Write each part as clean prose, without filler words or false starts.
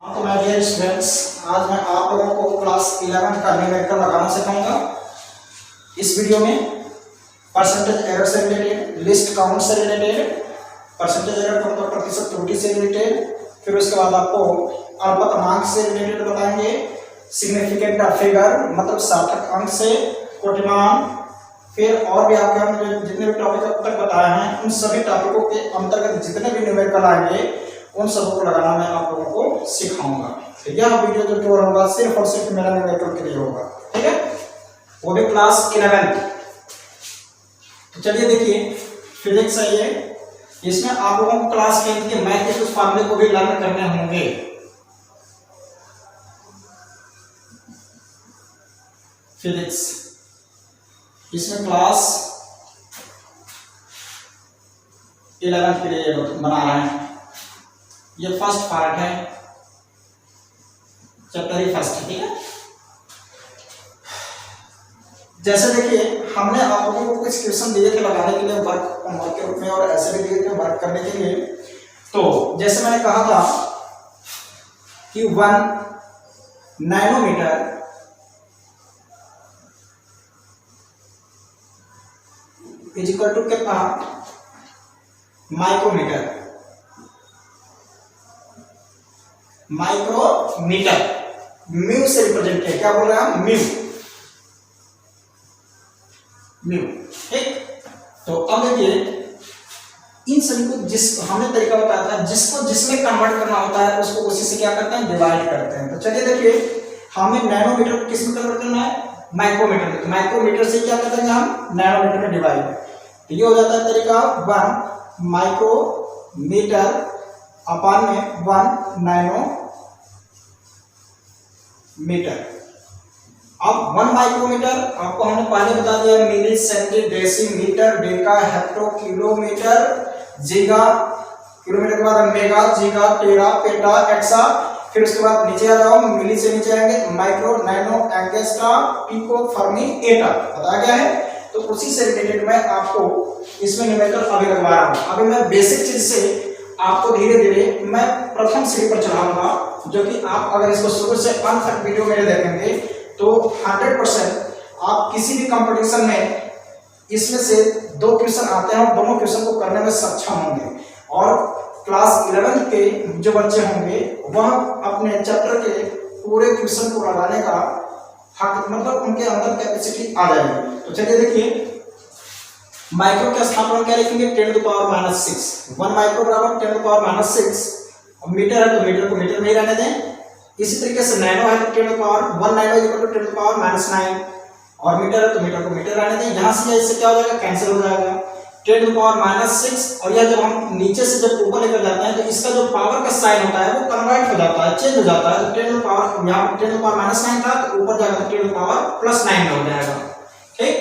हाँ तो my dear students, आज मैं आप लोगों को क्लास 11 का न्यूमेरिकल लगाना सिखाऊंगा। इस वीडियो में परसेंटेज एरर से रिलेटेड, लिस्ट काउंट से रिलेटेड, परसेंटेज एरर का मतलब प्रतिशत त्रुटि से रिलेटेड, फिर उसके बाद आपको अल्पतमांक से रिलेटेड बताएंगे, सिग्निफिकेंट फिगर मतलब सार्थक अंक से, कोटिमान, फिर और भी आपके हम जितने भी टॉपिक अब तक बताए हैं उन सभी टॉपिकों के अंतर्गत जितने भी न्यूमेरिकल आएंगे उन सबको लगाना मैं आप लोगों को सिखाऊंगा। तो यह वीडियो जो केवल होगा सिर्फ और सिर्फ मेरा न्यूमेरिकल के लिए होगा, ठीक है, वो भी क्लास 11। तो चलिए देखिए, फिजिक्स है ये, इसमें आप लोगों को क्लास 10 के मैथ के कुछ फॉर्मूले को भी लर्न करने होंगे। फिजिक्स इसमें क्लास 11 के लिए बना रहे हैं। ये फर्स्ट पार्ट है, चैप्टर ही फर्स्ट है, ठीक है। जैसे देखिए, हमने आप लोगों को कुछ क्वेश्चन दिए थे लगाने के लिए वर्क के रूप में, और ऐसे भी दिए थे वर्क करने के लिए। तो जैसे मैंने कहा था कि 1 नैनोमीटर इज इक्वल टू कितना, माइक्रोमीटर। माइक्रोमीटर म्यू से रिप्रेजेंट किया, क्या बोल रहे हैं हम, म्यू, म्यू, ठीक। तो अब देखिए, इन सभी को जिस हमने तरीका बताया था, जिसको जिसमें कन्वर्ट करना होता है उसको उसी से क्या करते हैं, डिवाइड करते हैं। तो चलिए देखिए, हमें नैनोमीटर को किस में कन्वर्ट करना है, माइक्रोमीटर में। तो माइक्रोमीटर से क्या कर देंगे हम, नैनोमीटर में डिवाइड। तो ये हो जाता है तरीका 1 माइक्रोमीटर अपान में 1 नैनोमीटर। अब 1 माइक्रोमीटर आपको हमने पहले बता दिया, milli, centi, decimetre, deca, hecto, kilometre, giga, kilometre के बाद mega, giga, tera, peta, exa, फिर उसके बाद नीचे आ जाओ, मिली से नीचे आएंगे माइक्रो, नैनो, एंगस्ट्रा, पिको, फर्मी, एटा, बताया गया है। तो उसी से रिलेटेड मैं आपको इसमें न्यूमेरिकल अभी लगवा रहा हूं। अभी मैं बेसिक चीज से आपको धीरे धीरे मैं प्रथम सीढ़ी पर चढ़ाऊंगा, जो कि आप अगर इसको शुरू से अंत तक वीडियो मेरे देखेंगे तो 100% आप किसी भी कंपटीशन में इसमें से 2 क्वेश्चन आते हैं और दोनों क्वेश्चन को करने में सक्षम होंगे। और क्लास 11 के जो बच्चे होंगे वह अपने चैप्टर के पूरे क्वेश्चन को लगाने का हक, मतलब उनके अंदर कैपेसिटी आ जाएगी। तो चलिए देखिए, माइक्रो का स्थानापन्न क्या लिखेंगे, 10⁻⁻6। 1 माइक्रो बराबर 10⁻⁻6। और मीटर है तो मीटर को मीटर में ही रहने दें। इसी तरीके से नैनो है तो 1 नैनो इक्वल टू 10⁻⁹। और मीटर है तो मीटर को मीटर रहने दें। यहां से इससे क्या हो जाएगा, कैंसिल हो जाएगा 10⁻⁻6। और यह जब हम नीचे से जब ऊपर लेकर जाते हैं तो इसका जो पावर का साइन होता है वो कन्वर्ट हो जाता है, चेंज हो जाता है। तो 10 यहाँ 10⁻�9 था तो ऊपर जाकर 10⁻+9 हो जाएगा, ठीक।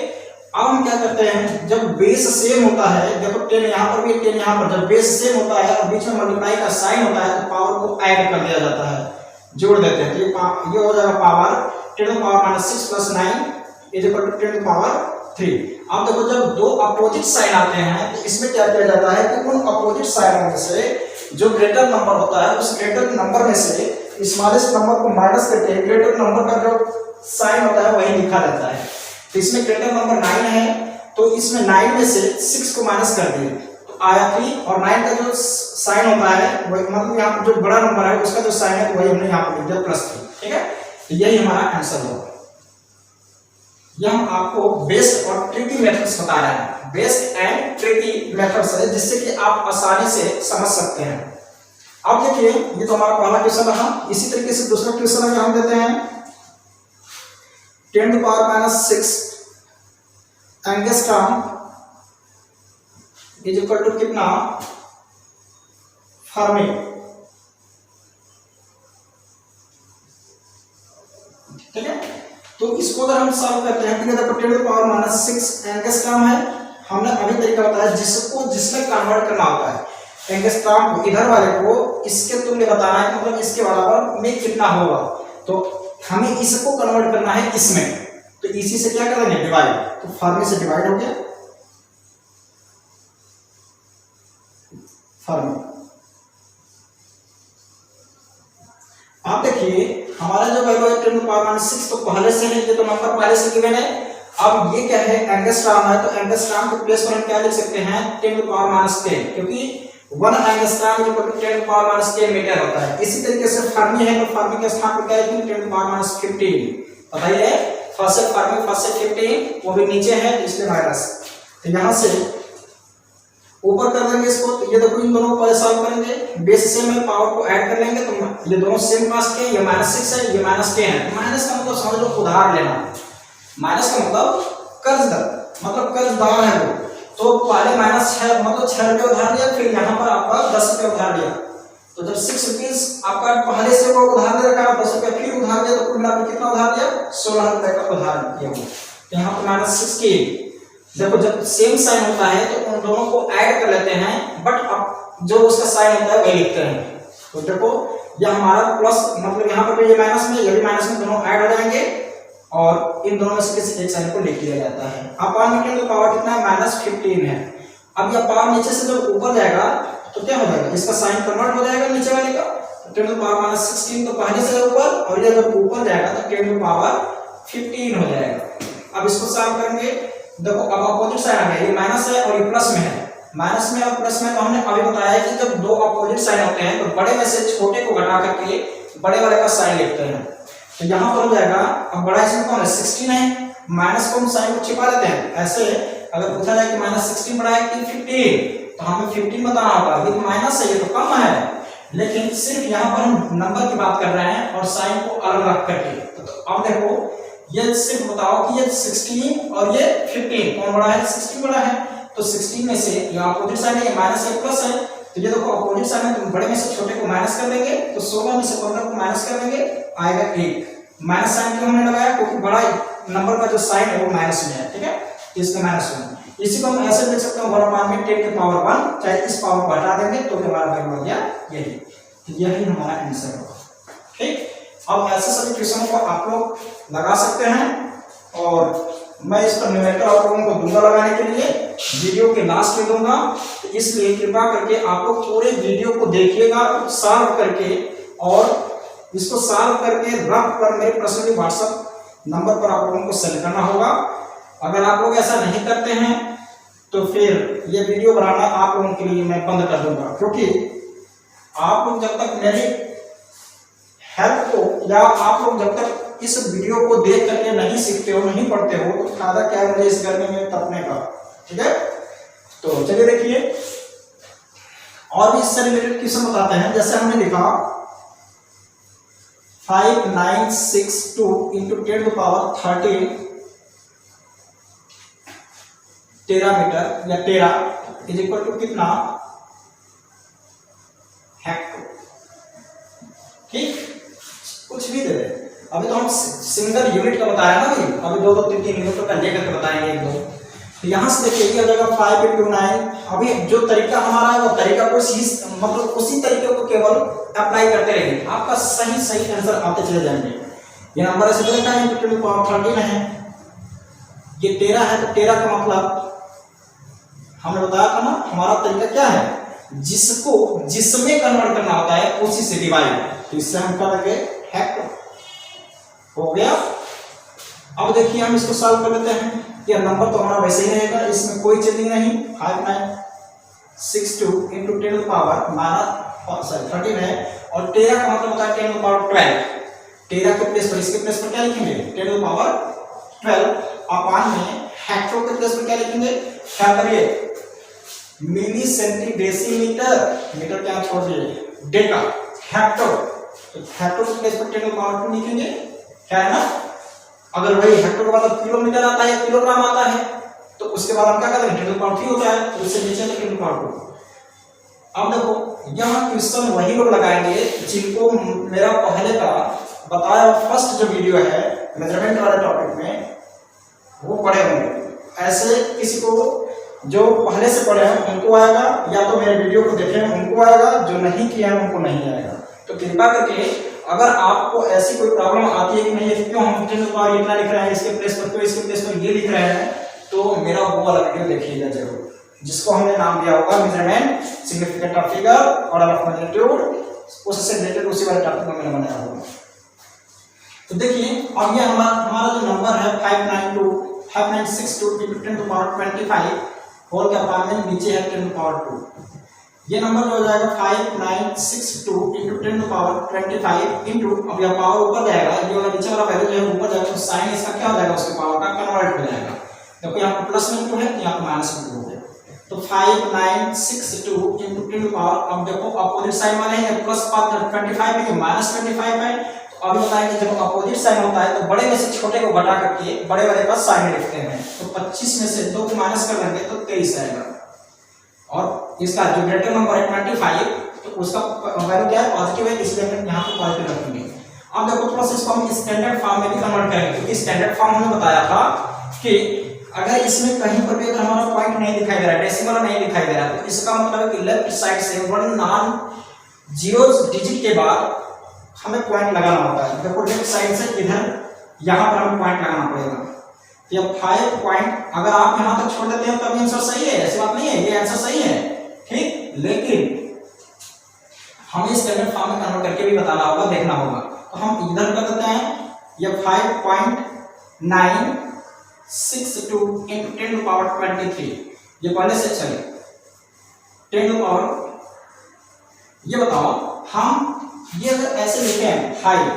अब हम क्या करते हैं, जब बेस सेम होता है, देखो 10 यहाँ पर भी 10 यहाँ पर, जब बेस सेम होता है और बीच में मल्टीप्लाई का साइन होता है तो पावर को ऐड कर दिया जाता है, जोड़ देते हैं। तो ये हो जाएगा पावर 10⁻⁻6 + 9 इज इक्वल टू 10⁻3। अब देखो, जब 2 अपोजिट साइन आते हैं तो इसमें क्या किया जाता है कि उन अपोजिट साइनों में से जो ग्रेटर नंबर होता है उस ग्रेटर नंबर में से स्मॉलेस्ट नंबर को माइनस करके ग्रेटर नंबर का जो साइन होता है वही लिखा जाता है। तो इसमें ग्रेटर नंबर 9 है तो इसमें 9 में से 6 को माइनस कर दिए तो आया 3। और 9 का जो साइन होता है वही, मतलब यहाँ पर जो बड़ा नंबर है उसका जो साइन है वही हमने यहाँ पर लिख दिया +3, ठीक है। तो यही हमारा आंसर होगा। यह हम आपको बेस्ट और ट्रिकी मेथड्स बता रहे हैं, बेस्ट एंड ट्रिकी मेथड्स है, जिससे कि आप आसानी से समझ सकते हैं। अब देखिए, ये तो हमारा पहला क्वेश्चन रहा। इसी तरीके से दूसरा क्वेश्चन अगर हम देते हैं 10⁻⁻6 एंगस्ट्रॉम इज इक्वल टू कितना, फर्मी, ठीक है। तो इसको अगर हम सॉल्व करते हैं तो देखो 10⁻⁻6 एंगस्ट्रॉम है, हमने अभी तरीका बताया जिसको जिसमें कन्वर्ट करना होता है। एंगस्ट्रॉम को इधर वाले को इसके तुल्य बताना है, मतलब इसके बराबर में कितना होगा। तो हमें इसको कन्वर्ट करना है इसमें, तो इसी से क्या करेंगे, डिवाइड। तो फर्मी से डिवाइड हो गया, फर्मी। आप देखिए हमारा जो वैल्यू है 10 टू पावर माइनस 6 तो पहले से है, ये तो नंबर पहले से गिवन है। अब ये क्या है एंगस्ट्रॉम है, तो एंगस्ट्रॉम के प्लेस पर हम क्या लिख सकते हैं 10 टू पावर माइनस 10, क्योंकि 1 angstrom is equal to 10 to power minus 10 metre होता है। इसी तरीके से फर्मी है, तो फर्मी के स्थान पर क्या लिखेंगे 10 टू पावर माइनस 15। बताइए फर्स्ट से फर्मी, फर्स्ट से 15, वो भी नीचे है इसलिए माइनस। तो यहां से ऊपर कर देंगे इसको, तो ये देखो इन दोनों को सॉल्व करेंगे, बेस सेम है, पावर को ऐड कर लेंगे, तो ये दोनों सेम पास के, ये -6 है, ये -10 है। माइनस का मतलब समझ लो उधार लेना, माइनस का मतलब कर्जदार, मतलब कर्जदार है वो। तो पहले माइनस है मतलब 6 रुपये उधार लिया, फिर यहाँ पर आपका 10 रुपये उधार लिया, तो जब 6 रुपीज आपका पहले से वो उधार ले रखा है, 10 रुपये फिर उधार लिया, तो कुल मिलाकर कितना उधार लिया 16 रुपये का उधार लिया। तो यहाँ पर -6 की देखो जब सेम साइन होता है तो उन दोनों को ऐड कर लेते हैं, बट अब जो उसका साइन होता है वही लिखते हैं। तो देखो यह हमारा प्लस, मतलब यहाँ पर ये माइनस में, ये भी माइनस में, दोनों ऐड हो जाएंगे और इन दोनों में से किसी एक साइन को लिख लिया जाता है। अब पावर में पावर कितना है -15 है। अब यह पावर नीचे से जब ऊपर जाएगा तो क्या हो जाएगा, इसका साइन कन्वर्ट हो जाएगा नीचे वाले का, 10 टू पावर -16 तो पहले से ऊपर, और ये जब ऊपर जाएगा तो 10 टू पावर 15 हो जाएगा। अब इसको सॉल्व करेंगे, देखो अब अपोजिट साइन आ गया, ये माइनस है और ये प्लस में है, माइनस में और प्लस में। तो हमने अभी बताया कि जब दो अपोजिट साइन होते हैं तो बड़े में से छोटे को घटा करके बड़े वाले का साइन लिखते हैं। तो यहाँ पर हो जाएगा, अब बड़ा इसमें कौन है 16 है, माइनस को हम साइन को छिपा देते हैं। ऐसे अगर पूछा जाए कि -16 बड़ा है कि 15, तो हमें 15 बताना होगा, ये माइनस है, ये तो कम है, लेकिन सिर्फ यहाँ पर हम नंबर की बात कर रहे हैं और साइन को अलग रख करके। तो अब देखो ये सिर्फ बताओ कि ये 16 और ये 15 कौन बड़ा है, 16 बड़ा है। तो 16 में से ये अपोजिट साइन है, ये माइनस है प्लस है, तो ये देखो अपोजिट साइन है, तो बड़े में से छोटे को माइनस कर देंगे, तो 16 में से 15 को माइनस कर देंगे, आएगा 1। माइनस साइन क्यों हमने लगाया, क्योंकि बड़ा नंबर का जो साइन है वो माइनस में है, ठीक है, इसका -1। इसी को हम ऐसे लिख सकते हैं 1/10 की पावर 1, चाहे इस पावर को हटा देंगे तो हमारा वैल्यू आ गया यही हमारा आंसर होगा। ठीक, अब ऐसे सभी क्वेश्चन को आप लोग लगा सकते हैं और मैं इस पर न्यूमेरिकल आप लोगों को दूंगा लगाने के लिए, वीडियो के लास्ट में दूंगा, तो इसलिए कृपा करके आप लोग पूरे वीडियो को देखिएगा सॉल्व करके, और इसको सॉल्व करके रफ पर मेरे पर्सनली व्हाट्सएप नंबर पर आप लोगों को सेंड करना होगा। अगर आप लोग ऐसा नहीं करते हैं तो फिर ये वीडियो बनाना आप लोगों के लिए मैं बंद कर दूंगा, क्योंकि आप लोग जब तक मेरी हेल्प को, या आप लोग जब तक इस वीडियो को देख करके नहीं सीखते हो, नहीं पढ़ते हो, तो फायदा क्या है मुझे इस गर्मी में तपने का। ठीक है, तो चलिए देखिए और भी इससे रिलेटेड क्वेश्चन बताते हैं। जैसे हमने लिखा 5962 × 10 टू पावर 13 मीटर या टेरा इज इक्वल टू कितना, हेक्टर। ठीक, कुछ भी दे दे, अभी तो हम सिंगल यूनिट का बताया ना भाई, अभी 2-2 3-3 यूनिट का लेकर के बताएंगे एक दो। तो यहाँ से देखिए क्या हो जाएगा 5 × 9। अभी जो तरीका हमारा है वो तरीका को मतलब उसी तरीके को केवल अप्लाई करते रहेंगे, आपका सही आंसर आते चले जाएंगे। ये नंबर ऐसे लिखा है 10 टू पावर 13 है, ये 13 है, तो 13 का मतलब हमने बताया था ना, हमारा तरीका क्या है, जिसको जिसमें कन्वर्ट करना होता है उसी से डिवाइड, तो इससे हम क्या लगे हेक्टर हो गया। अब देखिए हम इसको सॉल्व कर लेते हैं, ये नंबर तो हमारा वैसे ही रहेगा, इसमें कोई चेंजिंग नहीं। 5962 × 10 टू पावर 13 है, और 13 का मतलब होता है 10 टू पावर 12। 13 के प्लेस पर, इसके प्लेस पर क्या लिखेंगे 10 टू पावर 12 अपान में हेक्टर के प्लेस पर क्या लिखेंगे, क्या करिए मिली सेंटीडेसीमीटर, मीटर क्या छोड़ दिए, डेका, हेक्टर, तो हेक्टर के प्लेस पर 10 टू पावर 2 लिखेंगे, क्या है ना। अगर वही हेक्टर के बाद किलोमीटर आता है, किलोग्राम आता है, तो उसके बाद हम क्या करेंगे 10 टू पावर 3 होता है, तो उससे नीचे 10 टू पावर 2। अब देखो यहाँ क्वेश्चन वही लोग लगाएंगे जिनको मेरा पहले का बताया फर्स्ट जो वीडियो है मेजरमेंट वाले टॉपिक में वो पढ़े होंगे। ऐसे किसी को जो पहले से पढ़े हैं उनको आएगा, या तो मेरे वीडियो को देखे हैं उनको आएगा, जो नहीं किया है उनको नहीं आएगा। तो कृपा करके अगर आपको ऐसी कोई प्रॉब्लम आती है कि नहीं क्यों हम 10 टू पावर इतना लिख रहे हैं, इसके प्लेस पर, तो इसके प्लेस पर ये लिख रहे हैं, तो मेरा वो वाला वीडियो देखिएगा जरूर, जिसको हमने नाम दिया होगा measurement, significant of figure, order of magnitude, उससे रिलेटेड उसी वाले टॉपिक में मैंने बनाया होगा। तो देखिए अब ये हमारा जो नंबर है 5962 into 10 to power 25 होल के अपार्ट में नीचे है 10 to power 2। ये नंबर जो हो जाएगा 5962 into 10 to power 25 into, अब यह पावर ऊपर जाएगा, ये वाला नीचे वाला वैल्यू जो है ऊपर जाएगा, तो साइन इसका क्या हो जाएगा, उसके पावर का कन्वर्ट हो जाएगा। देखो यहाँ पर प्लस में 2 है, यहाँ पर माइनस में 2 है, तो 5962 into 10 to power, अब देखो अपोजिट साइन वाले हैं, प्लस 25 है कि माइनस 25 है। तो अभी बताएंगे जब अपोजिट साइन होता है तो बड़े में से छोटे को घटा करके बड़े वाले का साइन लिखते हैं। तो 25 में से 2 को माइनस कर लेंगे तो 23 आएगा, और इसका जो ग्रेटर नंबर है 25 तो उसका वैल्यू क्या है, पॉजिटिव है, इसलिए हम यहाँ पे पॉजिटिव रखेंगे। अब देखो थोड़ा सा इसको हम स्टैंडर्ड फॉर्म में भी कन्वर्ट करेंगे, क्योंकि स्टैंडर्ड फॉर्म हमने बताया था कि अगर इसमें कहीं पर भी अगर हमारा पॉइंट नहीं दिखाई दे रहा है, डेसिमल नहीं दिखाई दे रहा है, तो इसका मतलब है कि लेफ्ट साइड से 1 नॉन जीरो डिजिट के बाद हमें पॉइंट लगाना होता है। देखो लेफ्ट साइड से इधर यहाँ पर हमें पॉइंट लगाना पड़ेगा। ये 5 पॉइंट अगर आप यहाँ तक छोड़ देते हैं तो अभी आंसर सही है, ऐसी बात नहीं है, ये आंसर सही है, ठीक। लेकिन हमें स्टैंडर्ड फॉर्म में कन्वर्ट करके भी बताना होगा, देखना होगा। तो हम इधर कर देते हैं, ये 5.962 into 10 to power 23, ये पहले से चले 10 to power। ये बताओ हम ये अगर ऐसे लिखे हैं 5,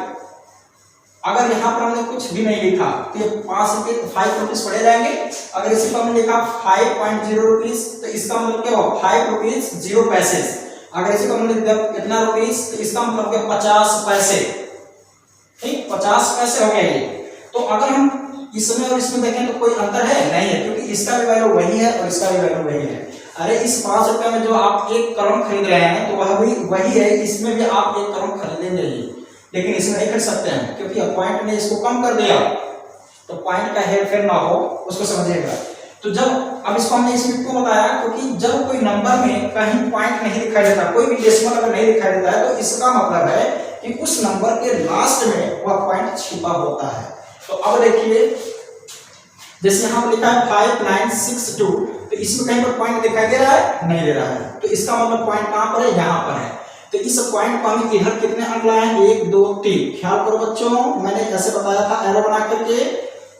अगर यहाँ पर हमने कुछ भी नहीं लिखा तो ये 5 रुपीज पड़े जाएंगे। अगर इसी पर हमने लिखा 5.0 रुपीज तो इसका मतलब क्या हुआ, 5 रुपीज 0 पैसे। अगर इसी को हमने लिखा इतना रुपीज तो इसका मतलब क्या, 50 पैसे, ठीक, 50 पैसे हो गए ये। तो अगर हम इसमें और इसमें देखें तो कोई अंतर है नहीं है, क्योंकि इसका भी वैल्यू वही है और इसका भी वैल्यू वही है। अरे इस 5 रुपए में जो आप 1 करोड़ खरीद रहे हैं तो वह भी वही है, इसमें भी आप 1 करोड़ खरीदेंगे ही, लेकिन इसमें नहीं खरीद सकते हैं क्योंकि पॉइंट ने इसको कम कर दिया। तो पॉइंट का हेरफेर ना हो उसको समझिएगा। तो जब अब इसको हमने इसमें क्यों बताया, क्योंकि जब कोई नंबर में कहीं पॉइंट नहीं दिखाई देता, कोई भी डेसिमल अगर नहीं दिखाई देता है तो इसका मतलब है कि उस नंबर के लास्ट में वह पॉइंट छिपा होता है। तो अब देखिए जैसे यहाँ पर लिखा है 5962, तो इसमें कहीं पर पॉइंट दिखाई दे रहा है, नहीं दे रहा है, तो इसका मतलब पॉइंट कहाँ पर है, यहाँ पर है। तो इस पॉइंट को हम इधर कितने अंक लाए हैं, 1 2 3। ख्याल करो बच्चों, मैंने ऐसे बताया था एरो बना करके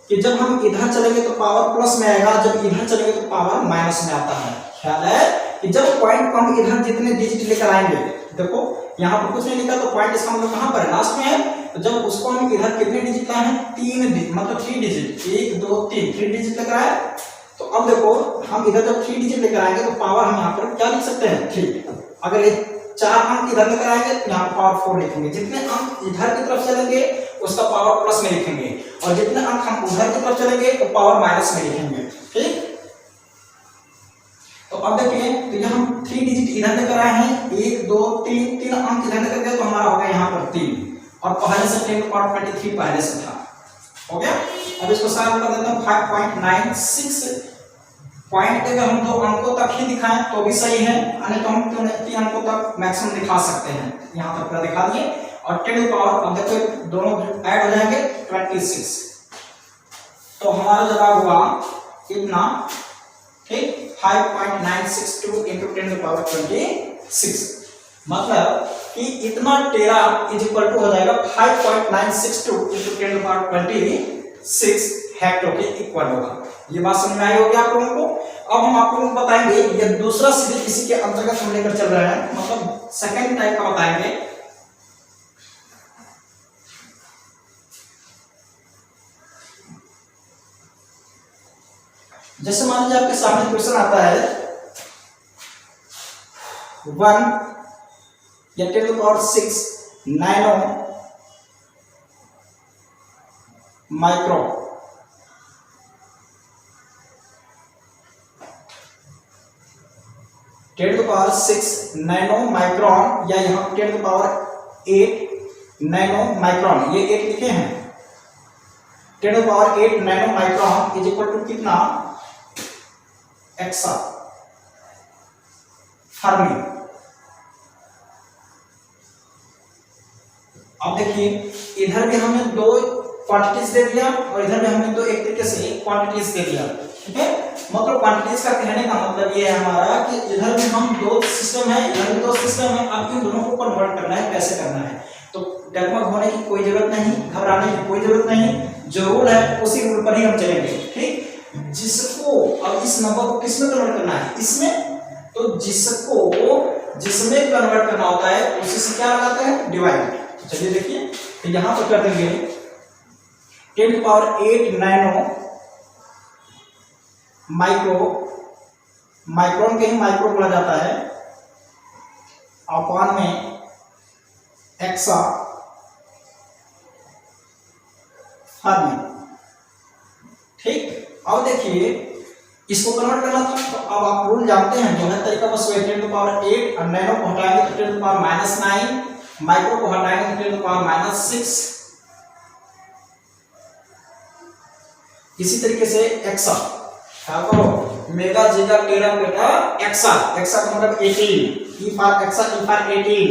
कि जब हम इधर चलेंगे तो पावर प्लस में आएगा, जब इधर चलेंगे तो पावर माइनस में आता है। ख्याल है कि जब पॉइंट को हम इधर जितने डिजिट लेकर आएंगे, देखो यहाँ पर कुछ नहीं लिखा तो पॉइंट इसका मतलब कहाँ पर है, लास्ट में है। तो जब उसको हम इधर कितने डिजिट लाए हैं, 3 डिजिट, मतलब 3 डिजिट, 1 2 3 डिजिट लेकर आए। तो अब देखो हम इधर जब 3 डिजिट लेकर आएंगे तो पावर हम यहाँ पर क्या लिख सकते हैं, 3। अगर ये 4 अंक इधर लेकर आएंगे तो यहाँ पावर 4 लिखेंगे। जितने अंक इधर की तरफ चलेंगे उसका पावर प्लस में लिखेंगे, और जितने अंक हम उधर की तरफ चलेंगे तो पावर माइनस में लिखेंगे, ठीक। तो अब देखिए, तो यहाँ हम 3 डिजिट इधर लेकर आए हैं, 1 2 3 अंक इधर लेकर गए तो हमारा हो गया यहाँ पर 3, और पहले से 10 to power 23 पहले से था, हो गया। अब इसको सॉल्व कर देते हैं। 5.96 पॉइंट अगर हम 2 अंकों तक ही दिखाएं तो भी सही है, अन्यथा हम 3 अंकों तक मैक्सिमम दिखा सकते हैं। यहाँ तक पूरा दिखा दिए, और 10 to power, अब देखो दोनों ऐड हो जाएंगे 26, तो हमारा जवाब हुआ कितना, ठीक, 5.962 into 10 to power 26। मतलब कि इतना टेरा इज इक्वल टू हो जाएगा 5.962 into 10 to power 26 हेक्टर के इक्वल होगा। ये बात समझ में आई होगी आप लोगों को। अब हम आप लोगों को बताएंगे, ये दूसरा सीरीज इसी के अंतर्गत हम लेकर चल रहे हैं, मतलब सेकंड टाइप का बताएंगे। जैसे मान लीजिए आपके सामने क्वेश्चन आता है 1 या 10 to power 6 nano micro, ten to power 6 nano micron, या यहाँ 10 to power 8 नैनो माइक्रोन, ये 8 लिखे हैं। 10 to power 8 nano micron is equal to कितना, एक्सा फर्मी। अब देखिए इधर भी हमने 2 क्वांटिटीज दे दिया और इधर भी हमने 2 एक तरीके से क्वांटिटीज दे दिया, ठीक है। मतलब क्वांटिटीज का कहने का मतलब ये है हमारा कि इधर भी हम दो सिस्टम है, इधर भी दो सिस्टम है, अब इन दोनों को कन्वर्ट करना है, कैसे करना है। तो डगमग होने की कोई जरूरत नहीं, घबराने की कोई जरूरत नहीं, जो रूल है उसी रूल पर ही हम चलेंगे, ठीक। जिसको अब इस नंबर को किसमें कन्वर्ट करना है, इसमें, तो जिसको जिसमें कन्वर्ट करना होता है उसी से क्या लगाते हैं, डिवाइड। तो चलिए देखिए, तो यहां पर कर देंगे 10⁸ नैनो माइक्रोन के ही माइक्रो बोला जाता है, अपॉन में एक्सा फर्मी, ठीक। अब देखिए इसको कन्वर्ट करना था, तो अब आप रूल जानते हैं, जो है तरीका बस 10⁸ और नैनो को हटाएंगे तो 10⁻⁹, माइक्रो को हटाएंगे तो 10⁻⁶। इसी तरीके से एक्सा, क्या करो, mega giga tera peta exa, exa का मतलब 18, E for exa, E for 18,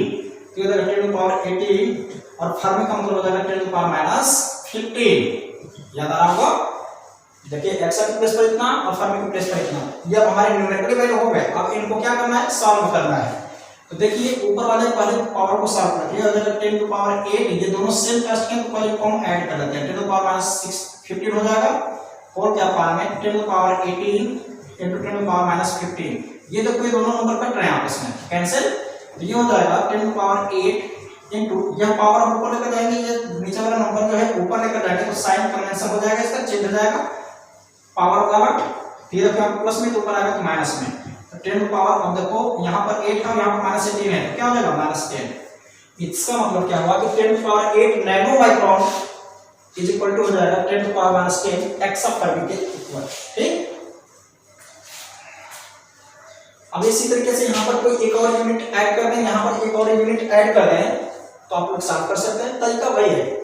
तो इधर 10⁻18 और फर्मी का मतलब हो जाएगा 10⁻15। याद आ रहा होगा, देखिए एक्सा की प्लेस पर इतना और फर्मी की प्लेस पर इतना, ये अब हमारे न्यूमेरिकल वैल्यू हो गए। अब इनको क्या करना है, सॉल्व करना है। तो देखिए ऊपर वाले पहले पावर को सॉल्व करिए, अगर 10⁸, ये दोनों सेम टेस्ट के तो पहले कॉम ऐड कर लेते हैं, 10⁻6 15 हो जाएगा, और क्या पार में 10⁻18 into 10⁻15, ये देखो ये दोनों नंबर कट रहे हैं आपस में, कैंसिल, तो ये हो जाएगा 10⁸ इंटू, यह पावर हम ऊपर लेकर जाएंगे, ये नीचे वाला नंबर जो है ऊपर लेकर जाएंगे तो साइन कन्वेंशन हो जाएगा, इसका चेंज हो जाएगा, पावर का ये देखो प्लस में तो ऊपर आएगा तो माइनस में, तो 10 पावर, अब देखो यहाँ पर 8 है, यहाँ पर -18 है, तो क्या हो जाएगा -10। इसका मतलब क्या हुआ कि 10⁸ nano micron is equal to हो जाएगा 10⁻10 एक्सा फर्मी के इक्वल, ठीक। अब इसी तरीके से यहाँ पर कोई एक और यूनिट ऐड कर दें, यहाँ पर एक और यूनिट ऐड कर दें तो आप लोग सॉल्व कर सकते हैं, तरीका वही है।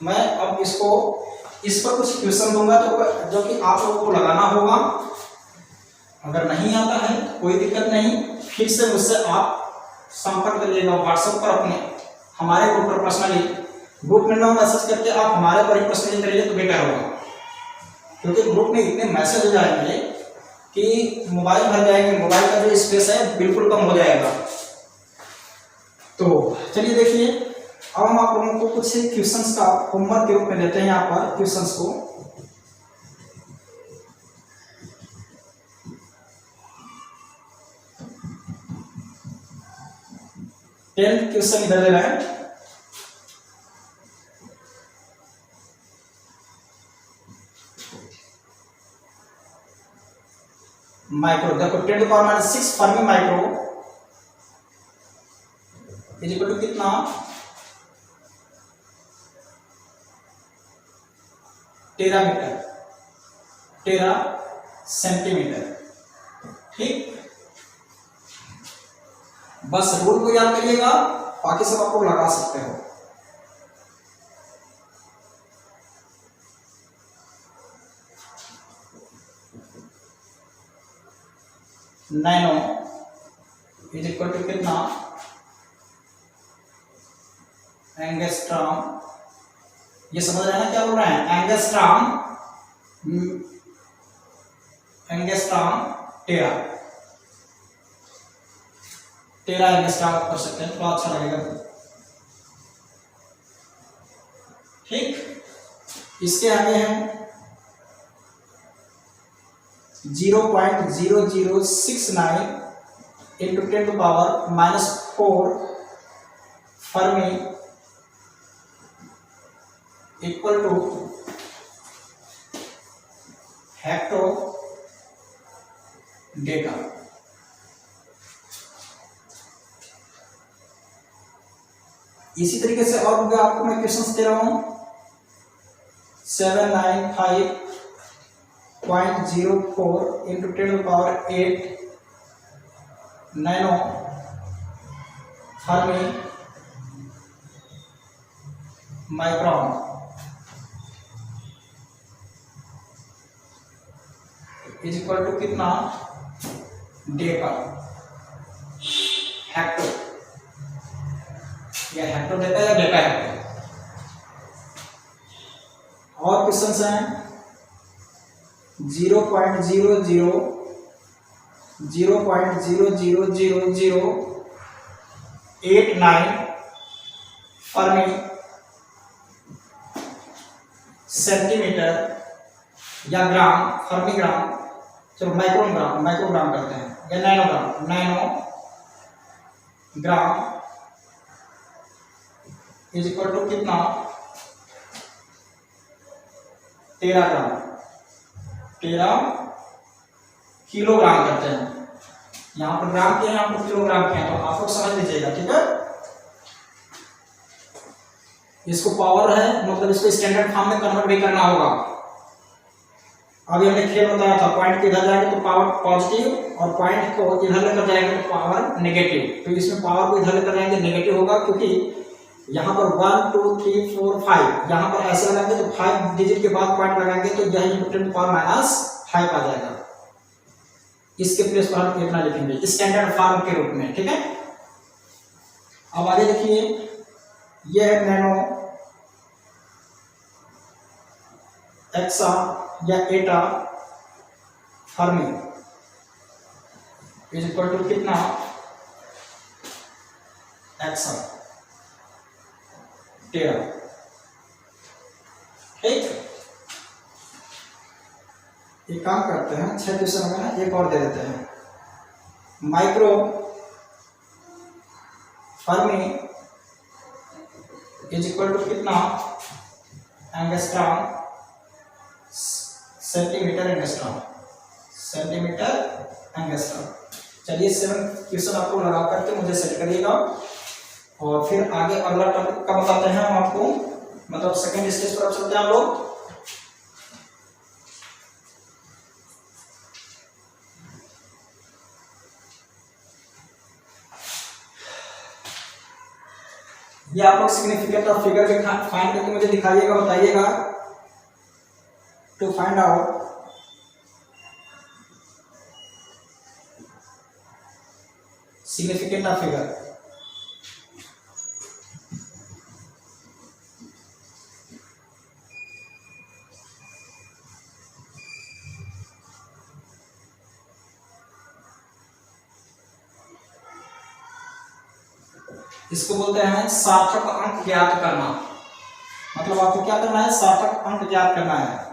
मैं अब इसको इस पर कुछ क्वेश्चन दूंगा तो जो कि आप लोगों को लगाना होगा, अगर नहीं आता है तो कोई दिक्कत नहीं, फिर से मुझसे आप संपर्क करिएगा व्हाट्सएप पर, अपने हमारे ग्रुप पर पर्सनली, ग्रुप में ना मैसेज करके आप हमारे पर ही पर्सनली करिए तो बेटर होगा, क्योंकि ग्रुप में इतने मैसेज हो जाएंगे कि मोबाइल भर जाएंगे, मोबाइल का जो स्पेस है बिल्कुल कम हो जाएगा। तो चलिए देखिए, अब हम आप लोगों को कुछ क्वेश्चंस का होमवर्क के रूप में लेते हैं, यहाँ पर क्वेश्चंस को। टेंथ क्वेश्चन इधर ले रहे हैं, माइक्रो, देखो 10⁻6 fermi micro is equal to कितना, टेरा सेंटीमीटर, ठीक। बस रूल को याद करिएगा, बाकी सब आपको लगा सकते हो। नैनो इज इक्वल टू कितना, एंगस्ट्रॉम, ये समझ रहे हैं ना क्या बोल रहे हैं, एंगस्ट्रॉम टेरा एंगस्ट्रॉम कर सकते हैं, थोड़ा अच्छा लगेगा, ठीक। इसके आगे हैं 0.0069 into 10⁻⁻4 fermi equal to hecto deka. इसी तरीके से और आपको मैं क्वेश्चंस दे रहा हूं, 795.04 into 10⁸ nano fermi micron is equal to कितना, डेका, हेक्टो, या हेक्टो डेका या डेका हेक्टो। और क्वेश्चंस हैं 0.000089 फर्मी सेंटीमीटर या ग्राम, फर्मी ग्राम, चलो माइक्रोग्राम करते हैं, या नैनोग्राम इज इक्वल टू कितना, 13 ग्राम, 13 किलोग्राम करते हैं। यहाँ पर ग्राम के हैं, यहाँ पर किलोग्राम के हैं, तो आप लोग समझ लीजिएगा, ठीक है। इसको पावर है, मतलब इसको स्टैंडर्ड फॉर्म में कन्वर्ट भी करना होगा। अभी हमने खेल बताया था, पॉइंट के इधर जाएंगे तो पावर पॉजिटिव, और पॉइंट को इधर लेकर जाएंगे तो पावर नेगेटिव। तो इसमें पावर को इधर लेकर जाएंगे नेगेटिव होगा, क्योंकि यहाँ पर 1 2 3 4 5 यहाँ पर ऐसे लगाएंगे तो 5 डिजिट के बाद पॉइंट लगाएंगे तो यह -5 आ जाएगा। इसके प्लेस पर हम कितना लिखेंगे स्टैंडर्ड फॉर्म के रूप में, ठीक है। अब आगे देखिए, यह है नैनो एक्सा या एटा फर्मी इज इक्वल टू कितना, एक्सा 13, ठीक। एक काम करते हैं, 6 क्वेश्चन हो गए ना, एक और दे देते हैं। Micro fermi is equal to कितना, एंगस्ट्रॉम सेंटीमीटर एंगस्ट्रॉम। चलिए 7 क्वेश्चन आपको लगा करके मुझे सेट करिएगा, और फिर आगे अगला टॉपिक का बताते हैं हम आपको, मतलब सेकंड स्टेज पर चलते हैं हम लोग। ये आप लोग सिग्निफिकेंट ऑफ फिगर भी फाइंड करके मुझे दिखाइएगा, बताइएगा। To find out significant of figure, इसको बोलते हैं सार्थक अंक ज्ञात करना। मतलब आपको क्या करना है, सार्थक अंक ज्ञात करना है।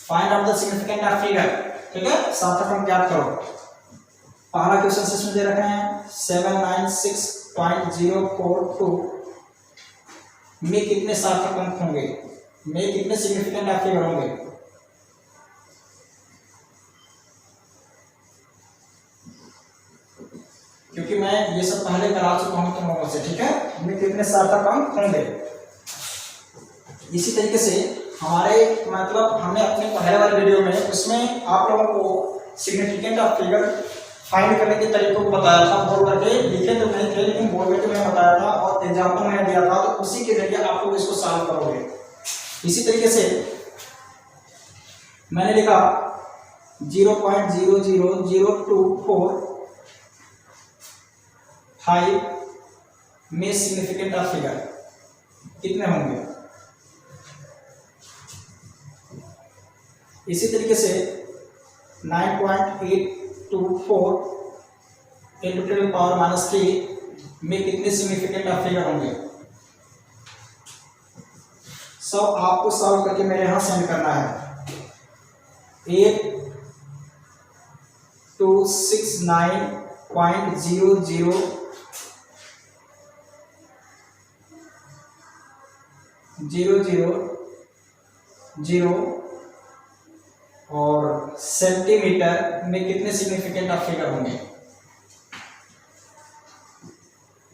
Find out the significant of figure, ठीक है, सार्थक अंक ज्ञात करो। पहला क्वेश्चन इसमें दे रखे हैं 796.042 में कितने सार्थक अंक होंगे, में कितने सिग्निफिकेंट ऑफ फिगर होंगे। क्योंकि मैं ये सब पहले करा चुका हूं तुम लोगों से, ठीक है, इनमें कितने सार्थक अंक होंगे। इसी तरीके से हमारे मतलब हमने अपने पहले वाले वीडियो में उसमें आप लोगों को सिग्निफिकेंट ऑफ फिगर फाइंड करने के तरीकों को बताया था, बोल करके लिखे तो नहीं थे, लेकिन बोल करके मैंने बताया था और एग्जाम्पल मैंने दिया था, तो उसी के जरिए आप लोग इसको सॉल्व करोगे। इसी तरीके से मैंने लिखा 0.00024 में सिग्निफिकेंट ऑफ फिगर कितने होंगे। इसी तरीके से 9.824 × 10⁻³ में कितने सिग्निफिकेंट ऑफ फिगर होंगे। सब आपको सॉल्व करके मेरे यहां सेंड करना है। 8269.0000 और सेंटीमीटर में कितने सिग्निफिकेंट ऑफ फिगर होंगे।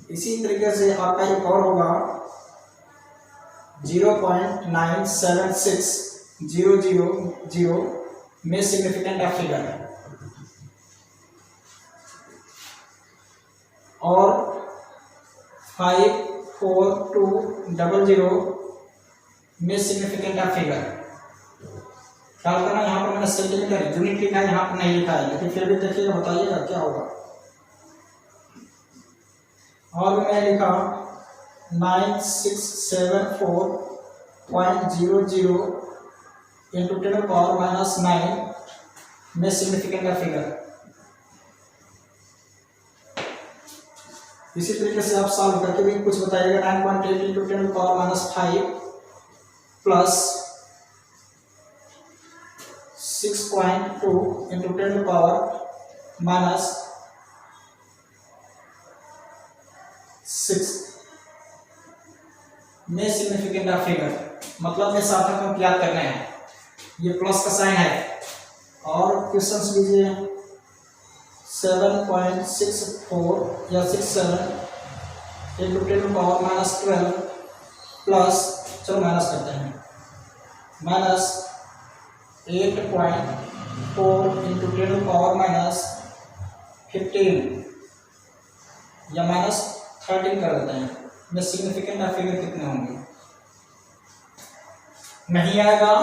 इसी तरीके से आपका एक और होगा 0.97600 में सिग्निफिकेंट ऑफ फिगर और 54200 में सिग्निफिकेंट ऑफ फिगर। क्या करना, यहाँ पर मैंने सेंटीमीटर यूनिट लिखा है, यहाँ पर नहीं लिखा है, लेकिन फिर भी देखिएगा, बताइएगा क्या होगा। और मैंने लिखा 9674.00 इंटू 10⁻⁹ में सिग्निफिकेंट का फिगर। इसी तरीके से आप सॉल्व करके भी कुछ बताइएगा। 9.8 इंटू 10⁻⁵ प्लस 6.2 इंटू 10⁻⁶ में सिग्निफिकेंट ऑफ फिगर, मतलब में सार्थक अंक याद करने हैं। ये प्लस का साइन है। और क्वेश्चन लीजिए 7.64 या 67 इंटू 10⁻12 प्लस, चलो माइनस करते हैं, माइनस 8.4 इंटू 10⁻15 या माइनस 13 कर देते हैं। में सिग्निफिकेंट ऑफ फिगर कितने होंगे? नहीं आएगा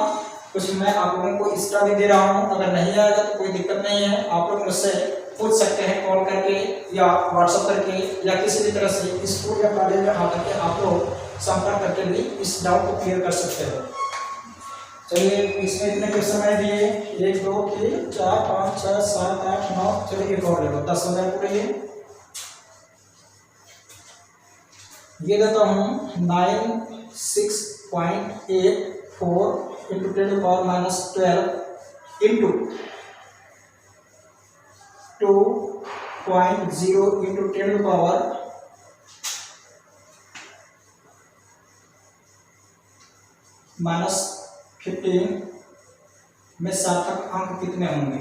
कुछ, मैं आप लोगों को एक्स्ट्रा भी दे रहा हूं। अगर नहीं आएगा तो कोई दिक्कत नहीं है, आप लोग मुझसे पूछ सकते हैं कॉल करके या व्हाट्सएप करके या किसी भी तरह से स्कूल या कॉलेज में आकर के आप लोग संपर्क करके भी इस डाउट को क्लियर कर सकते हो। चलिए इसमें इतने क्वेश्चन मैंने दिए, 1 2 3 4 5 6 7 8 9, चलिए एक और ले लो, 10 हो जाए पूरे। ये देता हूँ 96.84 इंटू 10⁻12 इंटू 2.0 इंटू 10⁻15 में सार्थक अंक कितने होंगे?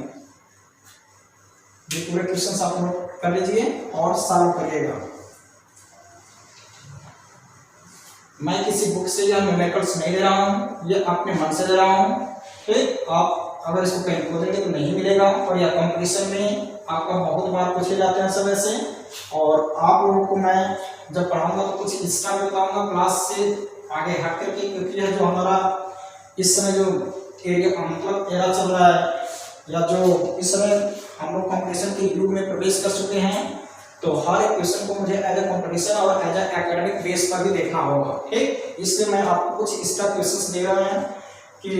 ये पूरे क्वेश्चन आप लोग कर लीजिए और सॉल्व करिएगा। मैं किसी बुक से या न्यूमेरिकल्स नहीं दे रहा हूँ, ये अपने मन से दे रहा हूँ। ठीक, आप अगर इसको कहीं खोजेंगे तो नहीं मिलेगा। और यह कंपटीशन में आपका बहुत बार पूछे जाते हैं सब ऐसे। और आप लोगों को मैं जब पढ़ाऊंगा तो कुछ एक्स्ट्रा भी बताऊंगा क्लास से आगे हट करके, क्योंकि यह जो हमारा इस समय जो एरिया मतलब एरा चल रहा है, या जो इस समय हम लोग कंपटीशन के युग में प्रवेश कर चुके हैं, तो हर एक क्वेश्चन को मुझे एज ए कंपटीशन और एज ए एकेडमिक बेस पर भी देखना होगा। ठीक, इसलिए मैं आपको कुछ एक्स्ट्रा क्वेश्चंस दे रहे हैं कि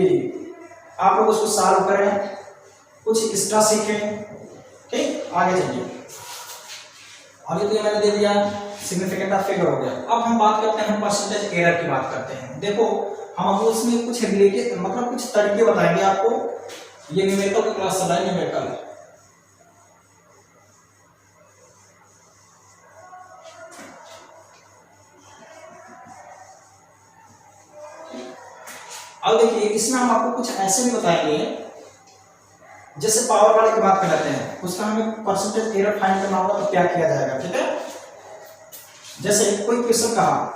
आप लोग उसको सॉल्व करें, कुछ एक्स्ट्रा सीखें। ठीक, आगे चलिए। अभी तो ये मैंने दे दिया सिग्निफिकेंट ऑफ फिगर हो गया। अब हम बात करते हैं परसेंटेज एरर की बात करते हैं। देखो हम अब उसमें कुछ रिलेटेड मतलब कुछ तरीके बताएंगे आपको। ये न्यूमेरिकल की क्लास चल रहा है, न्यूमेरिकल। अब देखिए इसमें हम आपको कुछ ऐसे भी बताएंगे, जैसे पावर वाले की बात कर लेते हैं, उसका हमें परसेंटेज एरर फाइंड करना होगा तो क्या किया जाएगा। ठीक है, जैसे कोई क्वेश्चन कहा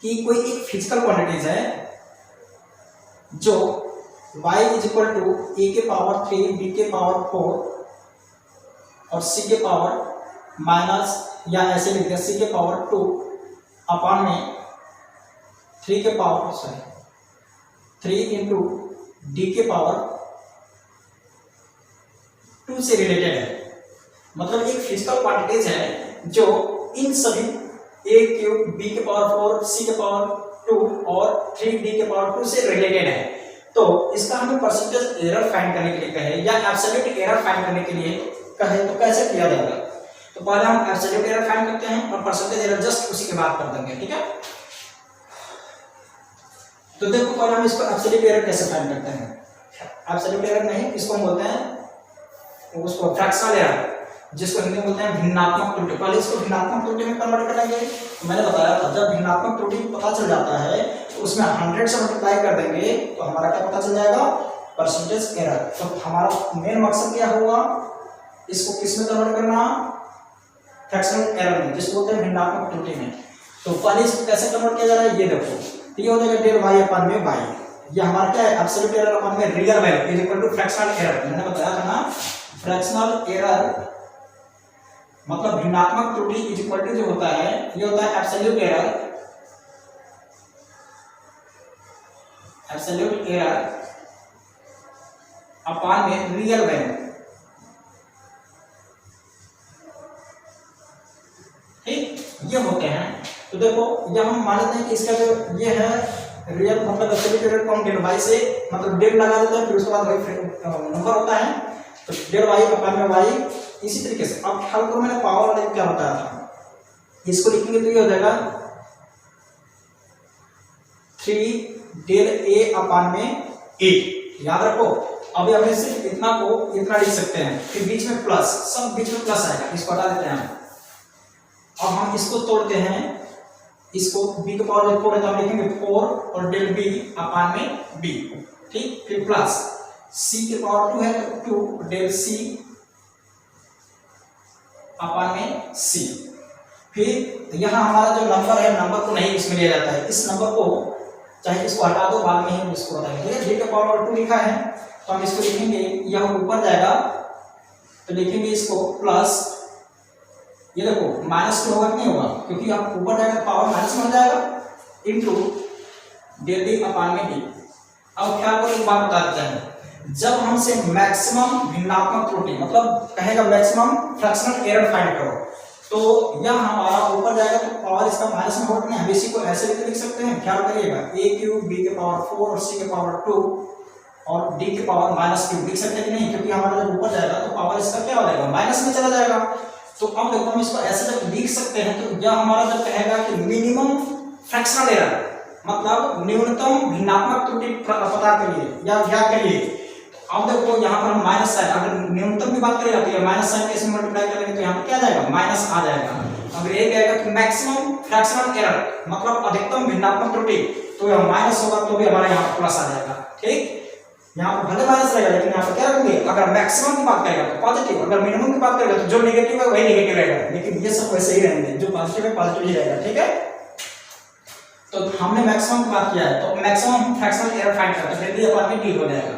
कि कोई एक फिजिकल क्वांटिटीज है जो y is equal to a के पावर 3 b के पावर 4 और c के पावर माइनस, या ऐसे लिख दिया c के पावर 2 अपॉन में 3 के पावर 3 इंटू डी के पावर 2 से रिलेटेड है। मतलब एक फिजिकल क्वांटिटीज है जो इन सभी a क्यूब b के पावर 4 c के पावर 2 और 3 d के पावर 2 से रिलेटेड है। तो इसका हमें परसेंटेज एरर फाइंड करने के लिए कहे या एब्सोल्यूट एरर फाइंड करने के लिए कहे तो कैसे किया जाएगा? तो पहले हम एब्सोल्यूट एरर फाइंड करते हैं और परसेंटेज एरर जस्ट उसी के बाद कर देंगे। ठीक है, तो देखो पहले हम इसको एब्सोल्यूट एरर कैसे फाइंड करते हैं। एब्सोल्यूट एरर नहीं, इसको हम बोलते हैं उसको फ्रैक्शनल एरर, जिसको हिंदी में बोलते हैं भिन्नात्मक त्रुटि। पहले इसको भिन्नात्मक त्रुटि में कन्वर्ट करेंगे। मैंने बताया था जब भिन्नात्मक त्रुटि पता चल जाता है तो उसमें 100 से मल्टीप्लाई कर देंगे तो हमारा क्या पता चल जाएगा? Percentage error. तो हमारा मेन मकसद क्या होगा? इसको किस में कन्वर्ट करना? फ्रैक्शनल एरर में, जिसको बोलते हैं भिन्नात्मक त्रुटि में। तो पहले इसको कैसे कन्वर्ट किया जा रहा है ये देखो, ये हो जाएगा डेल वाई अपन में वाई। ये हमारा क्या है? एब्सोल्यूट एरर अपन में real value is equal to fractional error. मैंने बताया था ना, फ्रैक्शनल एरर मतलब भिन्नात्मक त्रुटि इज इक्वल टू जो होता है ये होता है absolute error, absolute error upon में रियल वैल्यू। ठीक, ये होते हैं। तो देखो जब हम मान लेते हैं कि इसका जो ये है रियल मतलब एब्सोल्यूट पीरियड को हम डेल वाई से मतलब डेल लगा देते हैं, फिर उसके बाद वही नंबर होता है, तो डेल वाई अपन में वाई। इसी तरीके से अब ख्याल करो मैंने पावर वाले क्या बताया था, इसको लिखेंगे तो ये हो जाएगा 3 डेल ए अपन में ए, याद रखो। अभी अपने सिर्फ इतना को इतना लिख सकते हैं, फिर बीच में प्लस, सब बीच में प्लस आएगा, इसको हटा देते हैं हम। अब हम इसको तोड़ते हैं, इसको b का पावर 4 है तो हम लिखेंगे 4 और डेल b अपान में b, ठीक। फिर प्लस c के पावर 2 है तो 2 डेल c अपान में c। फिर यहाँ हमारा जो नंबर है, नंबर को नहीं इसमें लिया जाता है, इस नंबर को चाहे इसको हटा दो, बाद में ही इसको बताएंगे, ठीक है। d का पावर 2 लिखा है तो हम इसको लिखेंगे, यह ऊपर जाएगा तो लिखेंगे इसको प्लस, ये देखो माइनस तो होगा कि नहीं होगा, क्योंकि आप ऊपर जाएगा पावर माइनस में हो जाएगा, इनटू डेल डी अपान में डी। अब क्या करो, एक बात बता देते हैं, जब हमसे मैक्सिमम भिन्नात्मक त्रुटि मतलब कहेगा मैक्सिमम फ्रैक्शनल एरर फाइंड करो, तो यह हमारा ऊपर जाएगा तो पावर इसका माइनस में होगा, हम इसी को ऐसे लिख सकते हैं, ख्याल करिएगा a क्यूब b के पावर 4 और c के पावर 2 और d के पावर माइनस क्यूब लिख सकते हैं कि नहीं, क्योंकि हमारा जब ऊपर जाएगा तो पावर इसका क्या हो जाएगा, माइनस में चला जाएगा। तो अब देखो हम इसको ऐसे जब लिख सकते हैं तो यह हमारा जब कहेगा कि मिनिमम फ्रैक्शनल एरर मतलब न्यूनतम भिन्नात्मक त्रुटि पता करिए या ज्ञात करिए, तो अब देखो यहाँ पर हम माइनस साइन, अगर न्यूनतम की बात करेगा तो ये माइनस साइन कैसे मल्टीप्लाई करेंगे तो यहाँ पर क्या जाएगा, माइनस आ जाएगा। अगर ये कहेगा कि मैक्सिमम फ्रैक्शनल एरर मतलब अधिकतम भिन्नात्मक त्रुटि, तो यह माइनस होगा तो भी हमारा यहाँ प्लस आ जाएगा, ठीक। यहाँ पर भले माइनस रहेगा लेकिन यहाँ पर क्या रखेंगे, अगर मैक्सिमम की बात करेगा तो पॉजिटिव, अगर मिनिमम की बात करेगा तो जो नेगेटिव है वही नेगेटिव रहेगा, लेकिन ये सब वैसे ही रहेंगे, जो पॉजिटिव है पॉजिटिव ही रहेगा, ठीक है। तो हमने मैक्सिमम की बात किया है तो मैक्सिमम फ्रैक्शनल एरर फाइंड करते हैं, डेल अपान में डी हो जाएगा।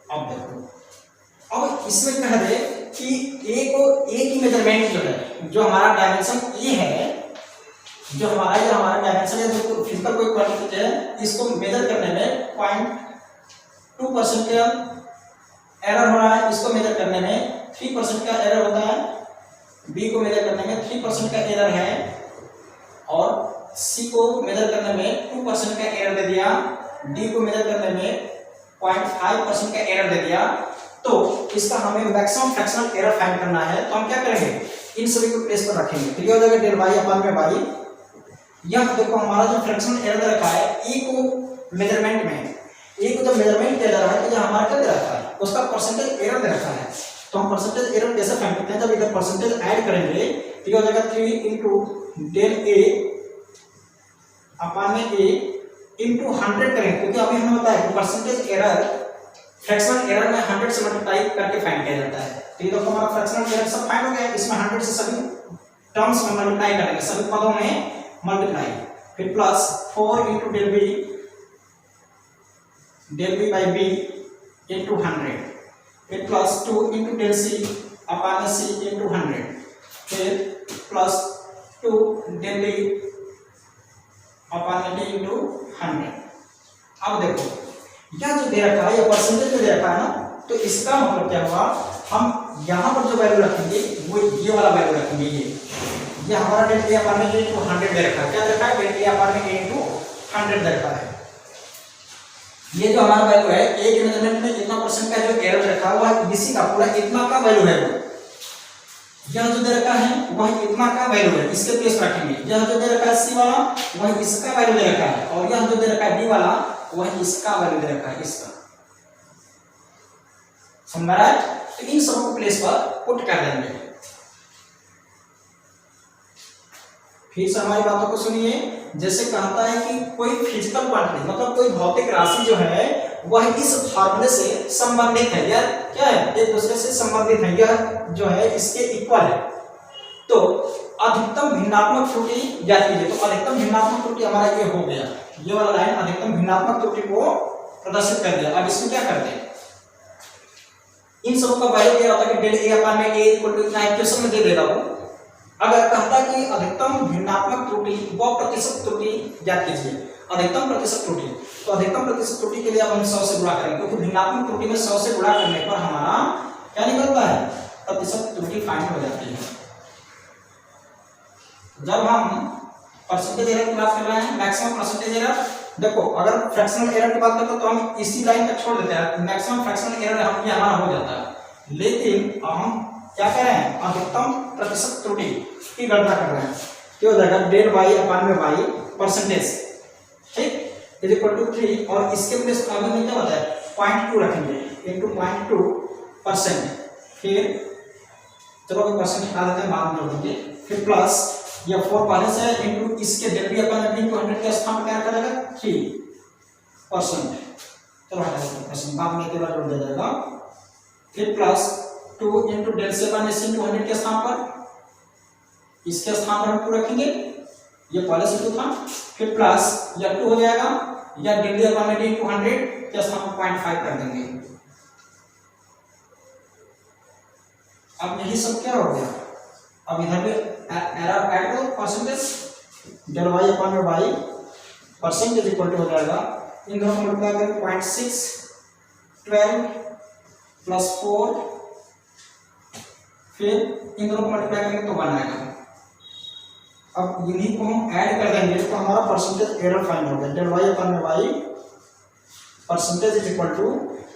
अब देखो, अब इसमें कह दे कि ए को ए की मेजरमेंट जो है, जो हमारा डायमेंशन ए है, जो हमारा ये हमारा डायमेंशन है, जो फिजिकल कोई क्वांटिटी है, इसको मेजर करने में 0.2% का एरर हो रहा है, इसको मेजर करने में 3% का एरर होता है, बी को मेजर करने में 3% का एरर है और सी को मेजर करने में 2% का एरर दे दिया, डी को मेजर करने में 0.5% का एरर दे दिया। तो इसका हमें मैक्सिमम फ्रैक्शनल एरर फाइंड करना है, तो हम क्या करेंगे, इन सभी को प्लेस पर रखेंगे, तो ये हो जाएगा डेल वाई अपान में वाई। यह देखो हमारा जो फ्रैक्शनल एरर रखा है ए को मेजरमेंट में, ए को जब मेजरमेंट किया जा रहा है तो यह हमारा क्या दे रखा है, उसका परसेंटेज एरर दे रखा है। तो हम परसेंटेज एरर कैसे फाइंड करते हैं, जब इधर परसेंटेज ऐड करेंगे तो ये हो जाएगा 3 इंटू डेल ए अपान में ए इंटू 100 करेंगे, क्योंकि अभी हमने बताया कि परसेंटेज एरर फ्रैक्शनल एरर में 100 से मल्टीप्लाई करके फाइंड किया जाता है। तो ये देखो हमारा फ्रैक्शनल एरर सब फाइंड हो गया, इसमें 100 से सभी टर्म्स में मल्टीप्लाई करेंगे, सभी पदों में मल्टीप्लाई, फिर plus 4 into del b by b into 100, फिर plus 2 into del c upon c into 100, फिर plus 2 del d upon d into 100। अब देखो यह जो दे रखा है, यह परसेंटेज दे रखा है ना, तो इसका मतलब क्या हुआ, हम यहाँ पर जो वैल्यू रखेंगे वो ये वाला वैल्यू रखेंगे, ये हमारा डेल ए अपान में 100 दे रखा है, क्या दे रखा है, डेल ए अपान में 100 दे रखा है। ये जो हमारा वैल्यू है ए के मेजरमेंट में इतना परसेंट का जो एरर रखा हुआ है, इसी का पूरा इतना का वैल्यू है, वो यह जो दे रखा है वह इतना का वैल्यू है, इसके प्लेस रखेंगे। यह जो दे रखा है सी वाला वह इसका वैल्यू दे रखा है, और यह जो दे रखा है डी वाला वह इसका वैल्यू दे रखा है, इसका। समझ रहा है? तो इन सबको प्लेस पर पुट कर देंगे। फिर से हमारी बातों को सुनिए, जैसे कहता है कि कोई फिजिकल क्वांटिटी मतलब कोई भौतिक राशि जो है वह इस फार्मूले से संबंधित है, या क्या है, एक दूसरे से संबंधित है, यह जो है इसके इक्वल है, तो अधिकतम भिन्नात्मक त्रुटि ज्ञात कीजिए। तो अधिकतम भिन्नात्मक त्रुटि हमारा ये हो गया, ये वाला लाइन अधिकतम भिन्नात्मक त्रुटि को प्रदर्शित कर दिया। अब इसमें क्या करते हैं, इन सबों का वैल्यू क्या होता है कि डेल ए अपान में ए इक्वल टू इतना इक्वेशन में दे दे रहा हूं। अगर कहता कि अधिकतम भिन्नात्मक त्रुटि व प्रतिशत त्रुटि ज्ञात कीजिए, अधिकतम प्रतिशत त्रुटि, तो अधिकतम प्रतिशत त्रुटि के लिए अब हम 100 से गुणा करेंगे, क्योंकि भिन्नात्मक त्रुटि में 100 से गुणा करने पर हमारा क्या निकलता है, प्रतिशत त्रुटि फाइंड हो जाती है। जब हम परसेंटेज एरर की बात कर रहे हैं, मैक्सिमम परसेंटेज एरर। देखो अगर फ्रैक्शनल एरर की बात करते हैं तो हम इसी लाइन तक छोड़ देते हैं, मैक्सिमम फ्रैक्शनल एरर हम ये हमारा हो जाता है। लेकिन अब हम क्या कर रहे हैं, अधिकतम प्रतिशत त्रुटि की गणना कर रहे हैं। क्या हो जाएगा, डेल वाई अपान में वाई परसेंटेज, ठीक, इज इक्वल टू 3, और इसके प्लेस आगे में क्या होता है 0.2 रखेंगे इनटू 0.2%। फिर चलो अभी परसेंट हटा देते हैं, बाद में जोड़ देंगे। फिर प्लस या 4 पहले से इनटू इसके डेल बी अपन अभी 200 के स्थान पर क्या करेगा 3%। चलो हटा देते हैं परसेंट, बाद में एक बार जोड़ दिया जाएगा। फिर प्लस 2 इनटू डेल से अपन इसे 200 के स्थान पर, इसके स्थान पर हम 2 रखेंगे, ये पहले से 2 था। फिर प्लस या 2 हो जाएगा, या डेल बी अपन में 200 के स्थान पर 0.5 कर देंगे। अब यही सब क्या हो गया, अब इधर भी एरर ऐड करो परसेंटेज, डेल वाई अपॉन में वाई परसेंटेज इक्वल टू हो जाएगा, इन दोनों को मल्टीप्लाई करें 0.6 12 प्लस 4, फिर इन दोनों को मल्टीप्लाई करेंगे तो 1 आएगा। अब इन्हीं को हम ऐड कर देंगे तो हमारा परसेंटेज एरर फाइंड हो गया, डेल वाई अपॉन में y percentage is equal to,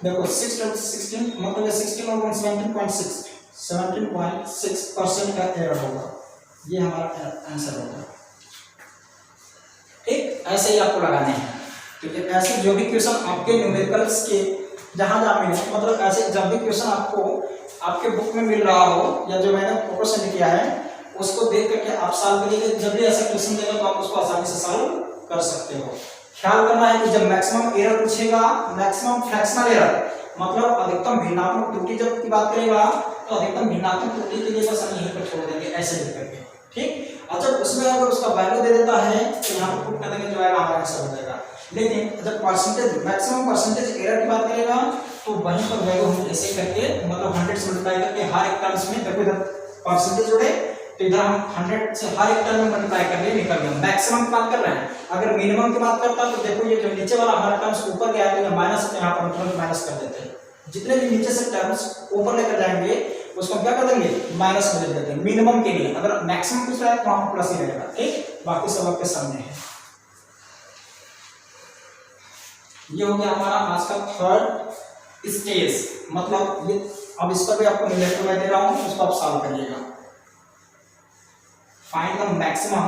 देखो 6 × 16 मतलब 16 और 17.6 17.6% का एरर होगा, ये हमारा आंसर होगा। ठीक, ऐसे ही आपको लगाने हैं। ठीक है, ऐसे जो भी क्वेश्चन आपके न्यूमेरिकल्स के जहां जहां मिले, मतलब ऐसे जब भी क्वेश्चन आपको आपके बुक में मिल रहा हो या जो मैंने फोटो सेंड किया है उसको देख करके आप सॉल्व करिए। जब भी ऐसा क्वेश्चन देगा तो आप उसको आसानी से सॉल्व कर सकते हो। ख्याल करना है कि जब मैक्सिमम एरर पूछेगा, मैक्सिमम फ्रैक्शनल एरर मतलब अधिकतम भिन्नात्मक त्रुटि जब की बात करेगा तो अधिकतम भिन्नात्मक त्रुटि के लिए बस हम यहीं पर छोड़ देंगे ऐसे लिख करके। ठीक, अच्छा उसमें अगर उसका वैल्यू दे देता है तो यहाँ पर पुट कर देंगे, जो आएगा हमारा आंसर हो जाएगा। लेकिन जब परसेंटेज मैक्सिमम परसेंटेज एरर की बात करेगा तो वहीं पर वैल्यू हम ऐसे करके मतलब 100 से मल्टीप्लाई करके हर एक टर्म्स में, देखो इधर परसेंटेज जोड़े तो इधर हम 100 से हर एक टर्म में मल्टीप्लाई कर लिए, निकल गया। मैक्सिमम की बात कर रहे हैं, अगर मिनिमम की बात करता तो देखो ये जो नीचे वाला हमारा टर्म्स ऊपर गया तो माइनस, यहाँ पर तुरंत माइनस कर देते हैं। जितने भी नीचे से टर्म्स ऊपर लेकर जाएंगे उसको क्या कर देंगे, माइनस में ले देंगे मिनिमम के लिए। अगर मैक्सिमम पूछ रहा है तो वहां प्लस ही रहेगा। ठीक, बाकी सब आपके सामने है। ये हो गया हमारा आज का थर्ड स्टेज, मतलब ये अब इस पर भी आपको न्यूमेरिकल मैं दे रहा हूं, उसको आप सॉल्व करिएगा। Find the maximum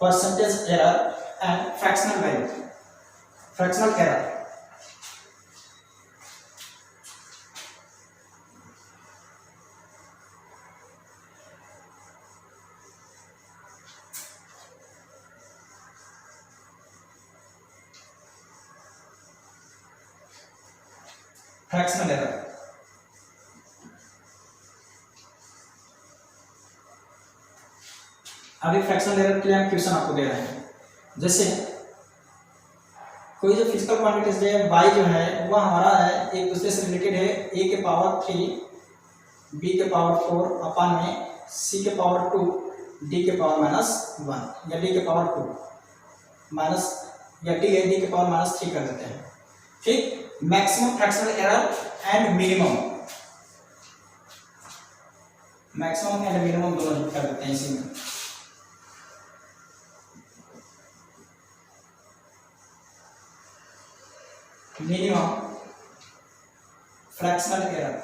percentage error and fractional value, fractional error. Fractional error अभी फ्रैक्शनल एरर के लिए हम क्वेश्चन आपको दे रहे हैं। जैसे कोई जो फिजिकल क्वांटिटीज है y जो है वह हमारा है एक दूसरे से रिलेटेड है, a के पावर 3 b के पावर 4 अपान में c के पावर 2 d के पावर -1 या d के पावर 2 माइनस या d है d के पावर -3 कर देते हैं। ठीक, maximum fractional error and minimum, maximum and minimum दोनों कर देते हैं इसी में। मिनिमम फ्रैक्शनल एरर,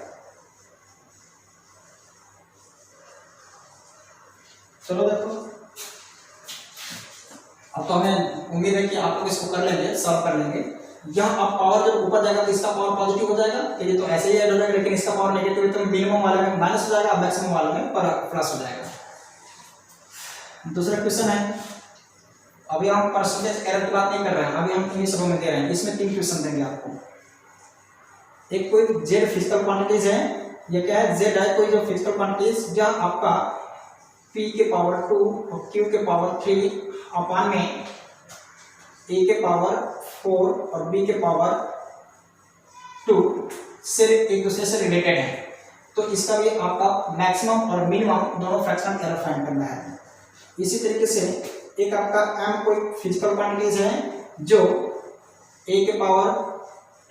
चलो देखो अब तो हमें उम्मीद है कि आप लोग इसको कर लेंगे, सॉल्व कर लेंगे। यहाँ अब पावर जब ऊपर जाएगा तो इसका पावर पॉजिटिव हो जाएगा, तो ये तो ऐसे ही ऐड हो जाएगा, लेकिन इसका पावर नेगेटिव है तो मिनिमम वाले में माइनस हो जाएगा, मैक्सिमम वाले में प्लस हो जाएगा। दूसरा क्वेश्चन है, अभी हम परसेंटेज एरर की बात नहीं कर रहे हैं, अभी हम इन्हीं सबों में दे रहे हैं। इसमें 3 क्वेश्चन देंगे आपको। एक कोई z फिजिकल क्वांटिटीज है, ये क्या है z है, कोई जो फिजिकल क्वांटिटीज जहाँ आपका p के पावर 2 और q के पावर 3 अपान में a के पावर 4 और b के पावर 2 से एक दूसरे से रिलेटेड है, तो इसका भी आपका मैक्सिमम और मिनिमम दोनों फ्रैक्शनल एरर फाइंड करना है। इसी तरीके से एक आपका m कोई फिजिकल क्वांटिटीज है जो a के पावर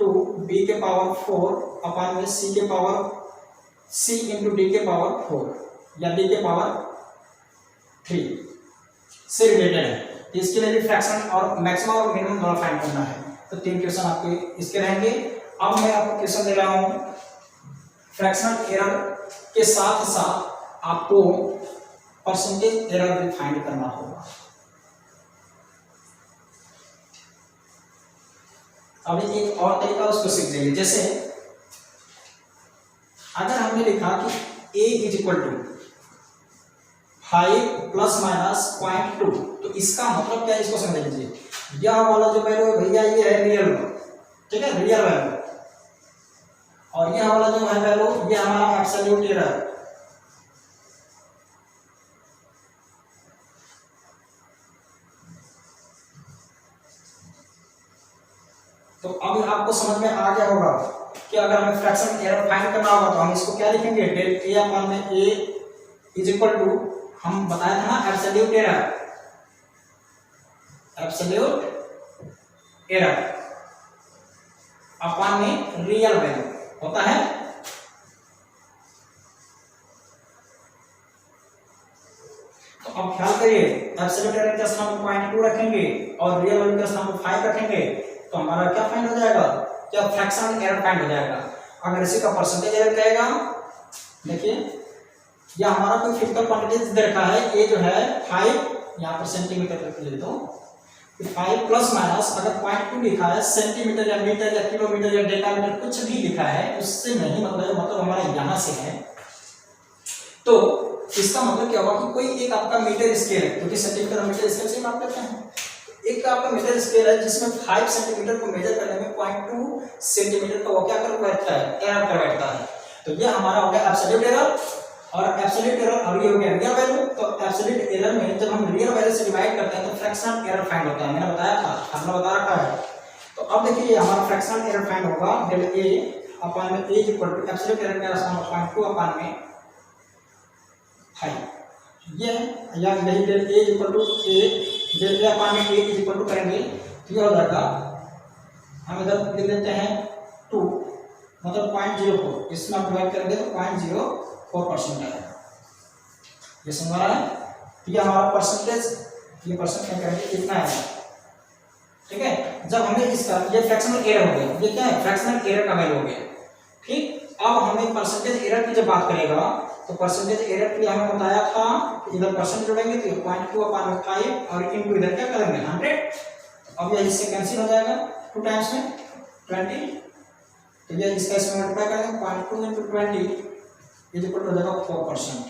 2 b के पावर 4 अपान में c के पावर c इंटू d के पावर 4 या d के पावर 3 से रिलेटेड है, तो इसके लिए भी फ्रैक्शन और मैक्सिमम और मिनिमम दोनों फाइंड करना है। तो 3 क्वेश्चन आपके इसके रहेंगे। अब मैं आपको क्वेश्चन दे रहा हूँ फ्रैक्शनल एरर के साथ साथ आपको परसेंटेज एरर भी फाइंड करना होगा। अभी एक और तरीका उसको सीख जाइए। जैसे अगर हमने लिखा कि a is equal to 5 plus minus 0.2, तो इसका मतलब क्या है इसको समझ लीजिए। यह वाला जो वैल्यू है भैया ये है रियल, ठीक है, रियल वैल्यू, और यह वाला जो है वैल्यू ये हमारा एब्सोल्यूट एरर। तो अब आपको समझ में आ गया होगा कि अगर हमें फ्रैक्शन एरर फाइंड करना होगा तो हम इसको क्या लिखेंगे, डेल ए अपॉन में ए इज इक्वल टू, हम बताया था ना absolute error, absolute error upon में रियल वैल्यू होता है। तो अब ख्याल करिए, एब्सोल्यूट एरर का स्थान पर 0.2 रखेंगे और रियल वैल्यू का स्थान पर 5 रखेंगे, तो हमारा क्या फाइंड हो जाएगा, क्या फ्रैक्शन एरर फाइंड हो जाएगा। अगर इसी का परसेंटेज एरर कहेगा, देखिए यह हमारा कोई फिजिकल क्वांटिटीज दे रखा है, ये जो है 5 यहाँ पर सेंटीमीटर रख ले दो, 5 प्लस माइनस अगर 0.2 लिखा है, सेंटीमीटर या मीटर या किलोमीटर या डेकामीटर कुछ भी लिखा है उससे नहीं मतलब हमारा यहाँ से है। तो इसका मतलब क्या होगा कि कोई एक आपका मीटर स्केल है, क्योंकि सेंटीमीटर मीटर स्केल से माप करते हैं, एक आपका मीटर स्केल है जिसमें 5 सेंटीमीटर को मेजर करने में 0.2 सेंटीमीटर का वो क्या कर बैठता है, एरर कर बैठता है। तो ये हमारा हो गया एब्सोल्यूट एरर, और एब्सोल्यूट एरर और ये हो गया रियल वैल्यू। तो एब्सोल्यूट एरर में जब हम रियल वैल्यू से डिवाइड करते हैं तो फ्रैक्शनल एरर फाइंड होता है, मैंने बताया था, हमने बता रखा है। तो अब देखिए हमारा फ्रैक्शनल एरर फाइंड होगा डेल ए अपॉन में a equal to absolute error का स्थान 0.2 अपॉन में 5, ये या यही del a equal to a, del a upon में ए इज इक्वल टू करेंगे तो ये हो जाएगा, हम इधर लिख देते हैं 2 मतलब 0.04, इसमें आप डिवाइड करेंगे तो 0.04% आएगा। ये समझ रहा है, तो ये हमारा परसेंटेज, ये परसेंट में करेंगे कितना आएगा, ठीक है। जब हमें इसका ये फ्रैक्शनल एरर हो गया, ये क्या है, फ्रैक्शनल एरर का वैल्यू हो गया, ठीक। अब हमें परसेंटेज एरर की जब बात करेगा तो परसेंटेज एरर के लिए हमें बताया था कि इधर परसेंट जोड़ेंगे तो 0.2 अपॉन 5 और इनटू इधर क्या करेंगे 100। अब ये इससे कैंसिल हो जाएगा 2 टाइम्स में 20, तो ये इसका इसमें मल्टीप्लाई करेंगे 0.2 into 20 इज इक्वल टू हो जाएगा 4%।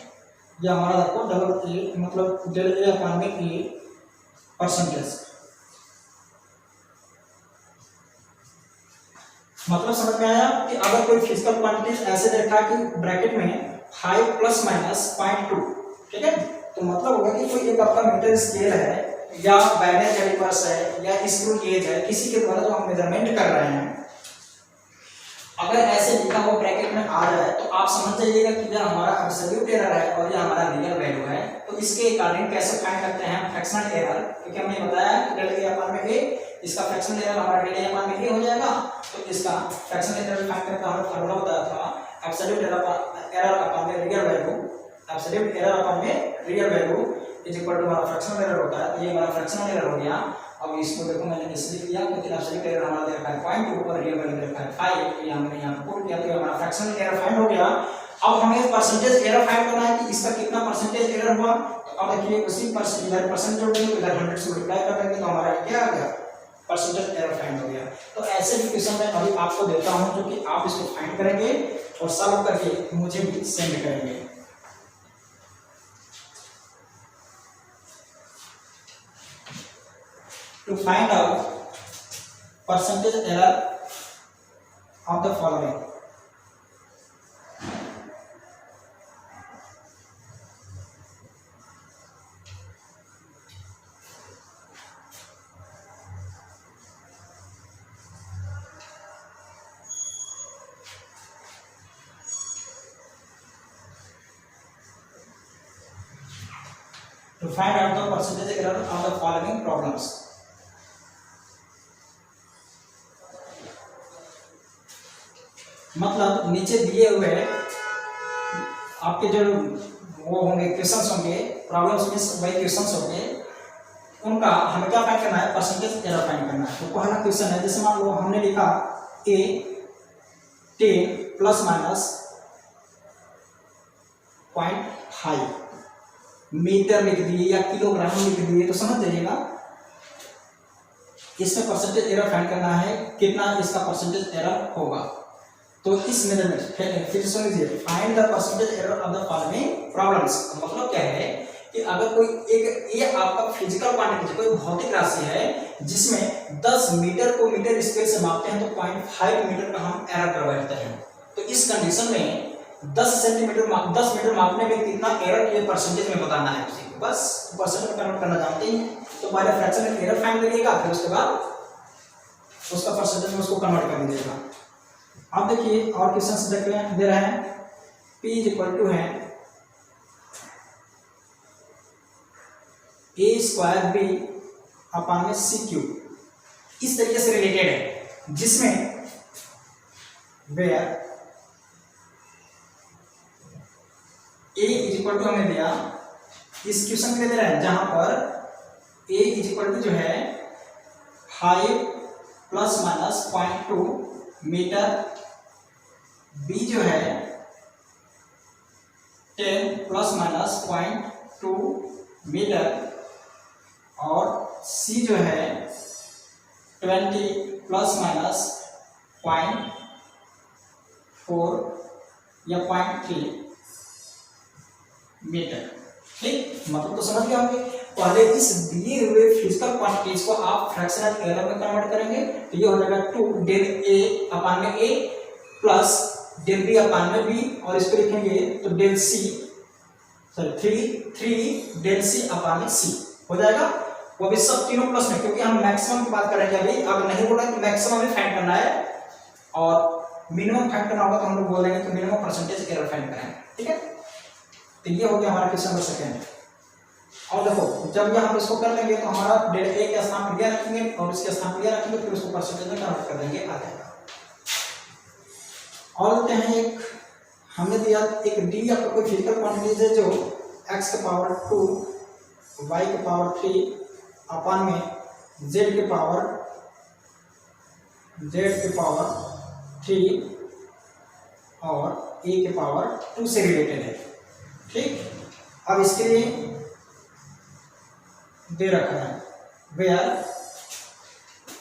ये हमारा देखो डबल ए मतलब डेल ए अपॉन में ए परसेंटेज, मतलब समझ में आया कि अगर कोई फिजिकल क्वांटिटीज ऐसे देखा कि ब्रैकेट में 5 प्लस माइनस 0.2, ठीक है, तो मतलब होगा कि कोई एक आपका मीटर स्केल है या बैनर कैलिपर्स है या स्क्रू गेज है, किसी के द्वारा जो हम मेजरमेंट कर रहे हैं, अगर ऐसे लिखा हुआ ब्रैकेट में आ जाए तो आप समझ जाइएगा कि यह हमारा एब्सोल्यूट एरर है और यह हमारा रियल वैल्यू है। तो इसके अकॉर्डिंग कैसे फाइंड करते हैं फ्रैक्शनल एरर, क्योंकि हमने बताया कि डेल ए अपॉन में ए, इसका फ्रैक्शनल एरर हमारा डेल ए अपॉन में ए हो जाएगा। तो इसका फ्रैक्शनल एरर फाइंड करने का हमने फार्मूला बताया था एब्सोल्यूट एरर अपॉन में real value, absolute error upon में real value is equal to हमारा फ्रैक्शनल एरर होता है। ये हमारा फ्रैक्शनल एरर हो गया। अब इसको देखो मैंने इसलिए किया क्योंकि एब्सोल्यूट एरर हमारा दे रखा है 0.2 और रियल वैल्यू दे रखा है 5, ये हमने यहाँ पुट किया तो हमारा फ्रैक्शनल एरर फाइंड हो गया। अब हमें परसेंटेज एरर फाइंड करना है कि इसका कितना परसेंटेज एरर हुआ। तो अब देखिए उसी परसेंट जोड़ देंगे, इधर 100 से मल्टीप्लाई कर देंगे तो हमारा क्या आ गया, परसेंटेज एरर फाइंड हो गया। तो ऐसे भी क्वेश्चन मैं अभी आपको देता हूं जो कि आप इसको फाइंड करेंगे और सॉल्व करके मुझे भी सेंड करेंगे। To find out percentage error of the following. To find out the percentage error of the following problems. मतलब नीचे दिए हुए आपके जो वो होंगे क्वेश्चंस होंगे, प्रॉब्लम्स में वही क्वेश्चंस होंगे उनका हमें क्या फाइंड करना है, परसेंटेज एरर फाइंड करना है। तो पहला क्वेश्चन है, जैसे मान लो हमने लिखा ए 10 प्लस माइनस 0.5 मीटर लिख दिए या किलोग्राम लिख दिए, तो समझ जाइएगा इसमें परसेंटेज एरर फाइंड करना है, कितना इसका परसेंटेज एरर होगा। तो इस मेथड में फिर सुन लीजिए, find the percentage error of the following problems. मतलब क्या है कि अगर कोई एक ये आपका फिजिकल क्वांटिटी कोई भौतिक राशि है जिसमें 10 मीटर को मीटर स्क्वायर से मापते हैं तो 0.5 मीटर का हम एरर करवाते हैं। तो इस कंडीशन में 10 मीटर मापने में कितना एरर ये परसेंटेज में बताना है उसी को, बस परसेंटेज में कन्वर्ट करना जानते हैं। तो पहले फ्रैक्शन में एरर फाइंड करिएगा, फिर उसके बाद उसका परसेंटेज में उसको कन्वर्ट कर दीजिएगा। अब देखिए और क्वेश्चंस दे रहे हैं, P इक्वल टू है a स्क्वायर b अपान में c क्यूब। इस तरीके से रिलेटेड है जिसमें वेयर a इक्वल टू हमें दिया, इस क्वेश्चन के लिए दे रहा है जहां पर a इक्वल टू जो है 5 प्लस माइनस 0.2 मीटर, b जो है 10 प्लस माइनस 0.2 मीटर और c जो है 20 प्लस माइनस 0.4 या 0.3 मीटर। ठीक, मतलब तो समझ गए होंगे। पहले इस दिए हुए फिजिकल क्वांटिटीज को आप फ्रैक्शनल एरर में कन्वर्ट करेंगे, तो ये हो जाएगा 2 डेल a अपान में a plus del b upon में b, और इसको लिखेंगे तो del c sorry 3 del c upon में c हो जाएगा। वो भी सब तीनों प्लस में, क्योंकि हम मैक्सिमम की बात करेंगे अभी। अगर नहीं बोला तो मैक्सिमम ही फाइंड करना है और मिनिमम फाइंड करना होगा तो हम लोग बोल देंगे कि मिनिमम परसेंटेज एरर फाइंड करें। ठीक है, तो ये हो गया हमारा क्वेश्चन नंबर सेकंड। और देखो जब ये हम इसको कर लेंगे तो हमारा डेल a के स्थान पर यह रखेंगे और इसके स्थान पर यह रखेंगे, फिर उसको परसेंटेज में कन्वर्ट कर देंगे, आ जाएगा। और देते हैं एक, हमने दिया एक d आपको कोई फिजिकल क्वांटिटीज है जो x के पावर 2 y के पावर 3 अपान में z के पावर 3 और a के पावर 2 से रिलेटेड है। ठीक, अब इसके लिए दे रखा है वेयर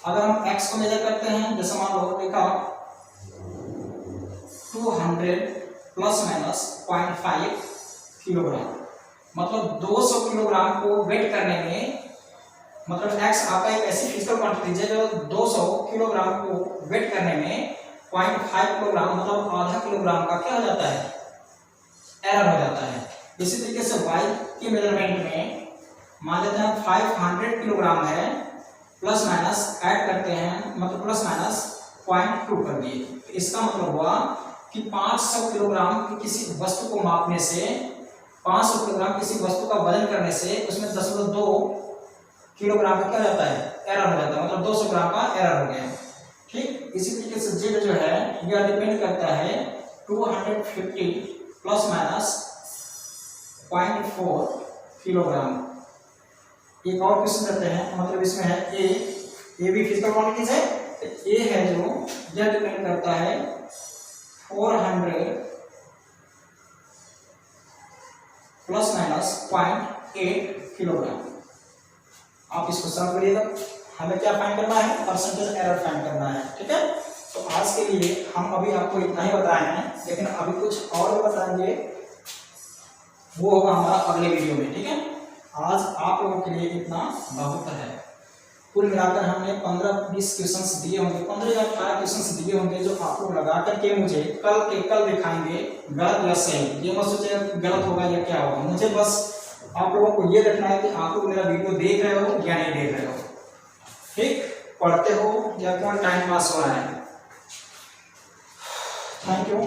अगर हम x को मेजर करते हैं, जैसे मान लो देखा 200 प्लस माइनस 0.5 किलोग्राम, मतलब 200 किलोग्राम को वेट करने में, मतलब x आपका एक ऐसी फिजिकल क्वांटिटी है जो 200 किलोग्राम को वेट करने में 0.5 किलोग्राम मतलब आधा किलोग्राम का क्या हो जाता है, एरर हो जाता है। इसी तरीके से y के मेजरमेंट में मान लेते हैं 500 किलोग्राम है, प्लस माइनस ऐड करते हैं, मतलब प्लस माइनस 0.2 कर दिए। इसका मतलब हुआ कि 500 किलोग्राम की किसी वस्तु को मापने से, 500 किलोग्राम किसी वस्तु का वजन करने से उसमें 0.2 किलोग्राम का क्या जाता है, एरर हो जाता है, मतलब 200 ग्राम का एरर हो गया। ठीक, इसी तरीके से z जो है यह डिपेंड करता है 250 प्लस माइनस 0.4 किलोग्राम। एक और क्वेश्चन करते हैं, मतलब इसमें है ए भी फिजिकल क्वांटिटीज है, तो ए है जो यह डिपेंड करता है 400 प्लस माइनस 0.8 किलोग्राम। आप इसको सॉल्व करिएगा, हमें क्या फाइंड करना है, परसेंटेज एरर फाइंड करना है। ठीक है, तो आज के लिए हम अभी आपको इतना ही बताए हैं, लेकिन अभी कुछ और भी बताएंगे, वो होगा हमारा अगले वीडियो में। ठीक है, आज आप लोगों के लिए इतना बहुत है। कुल मिलाकर हमने 15-20 क्वेश्चंस दिए होंगे, 15 या 18 क्वेश्चंस दिए होंगे, जो आप लोग लगा करके मुझे कल दिखाएंगे गलत या सही। ये मत सोचिए गलत होगा या क्या होगा, मुझे बस आप लोगों को ये देखना है कि आप लोग मेरा वीडियो देख रहे हो या नहीं देख रहे हो। ठीक, पढ़ते हो या क्या टाइम पास हो रहा है। Thank you.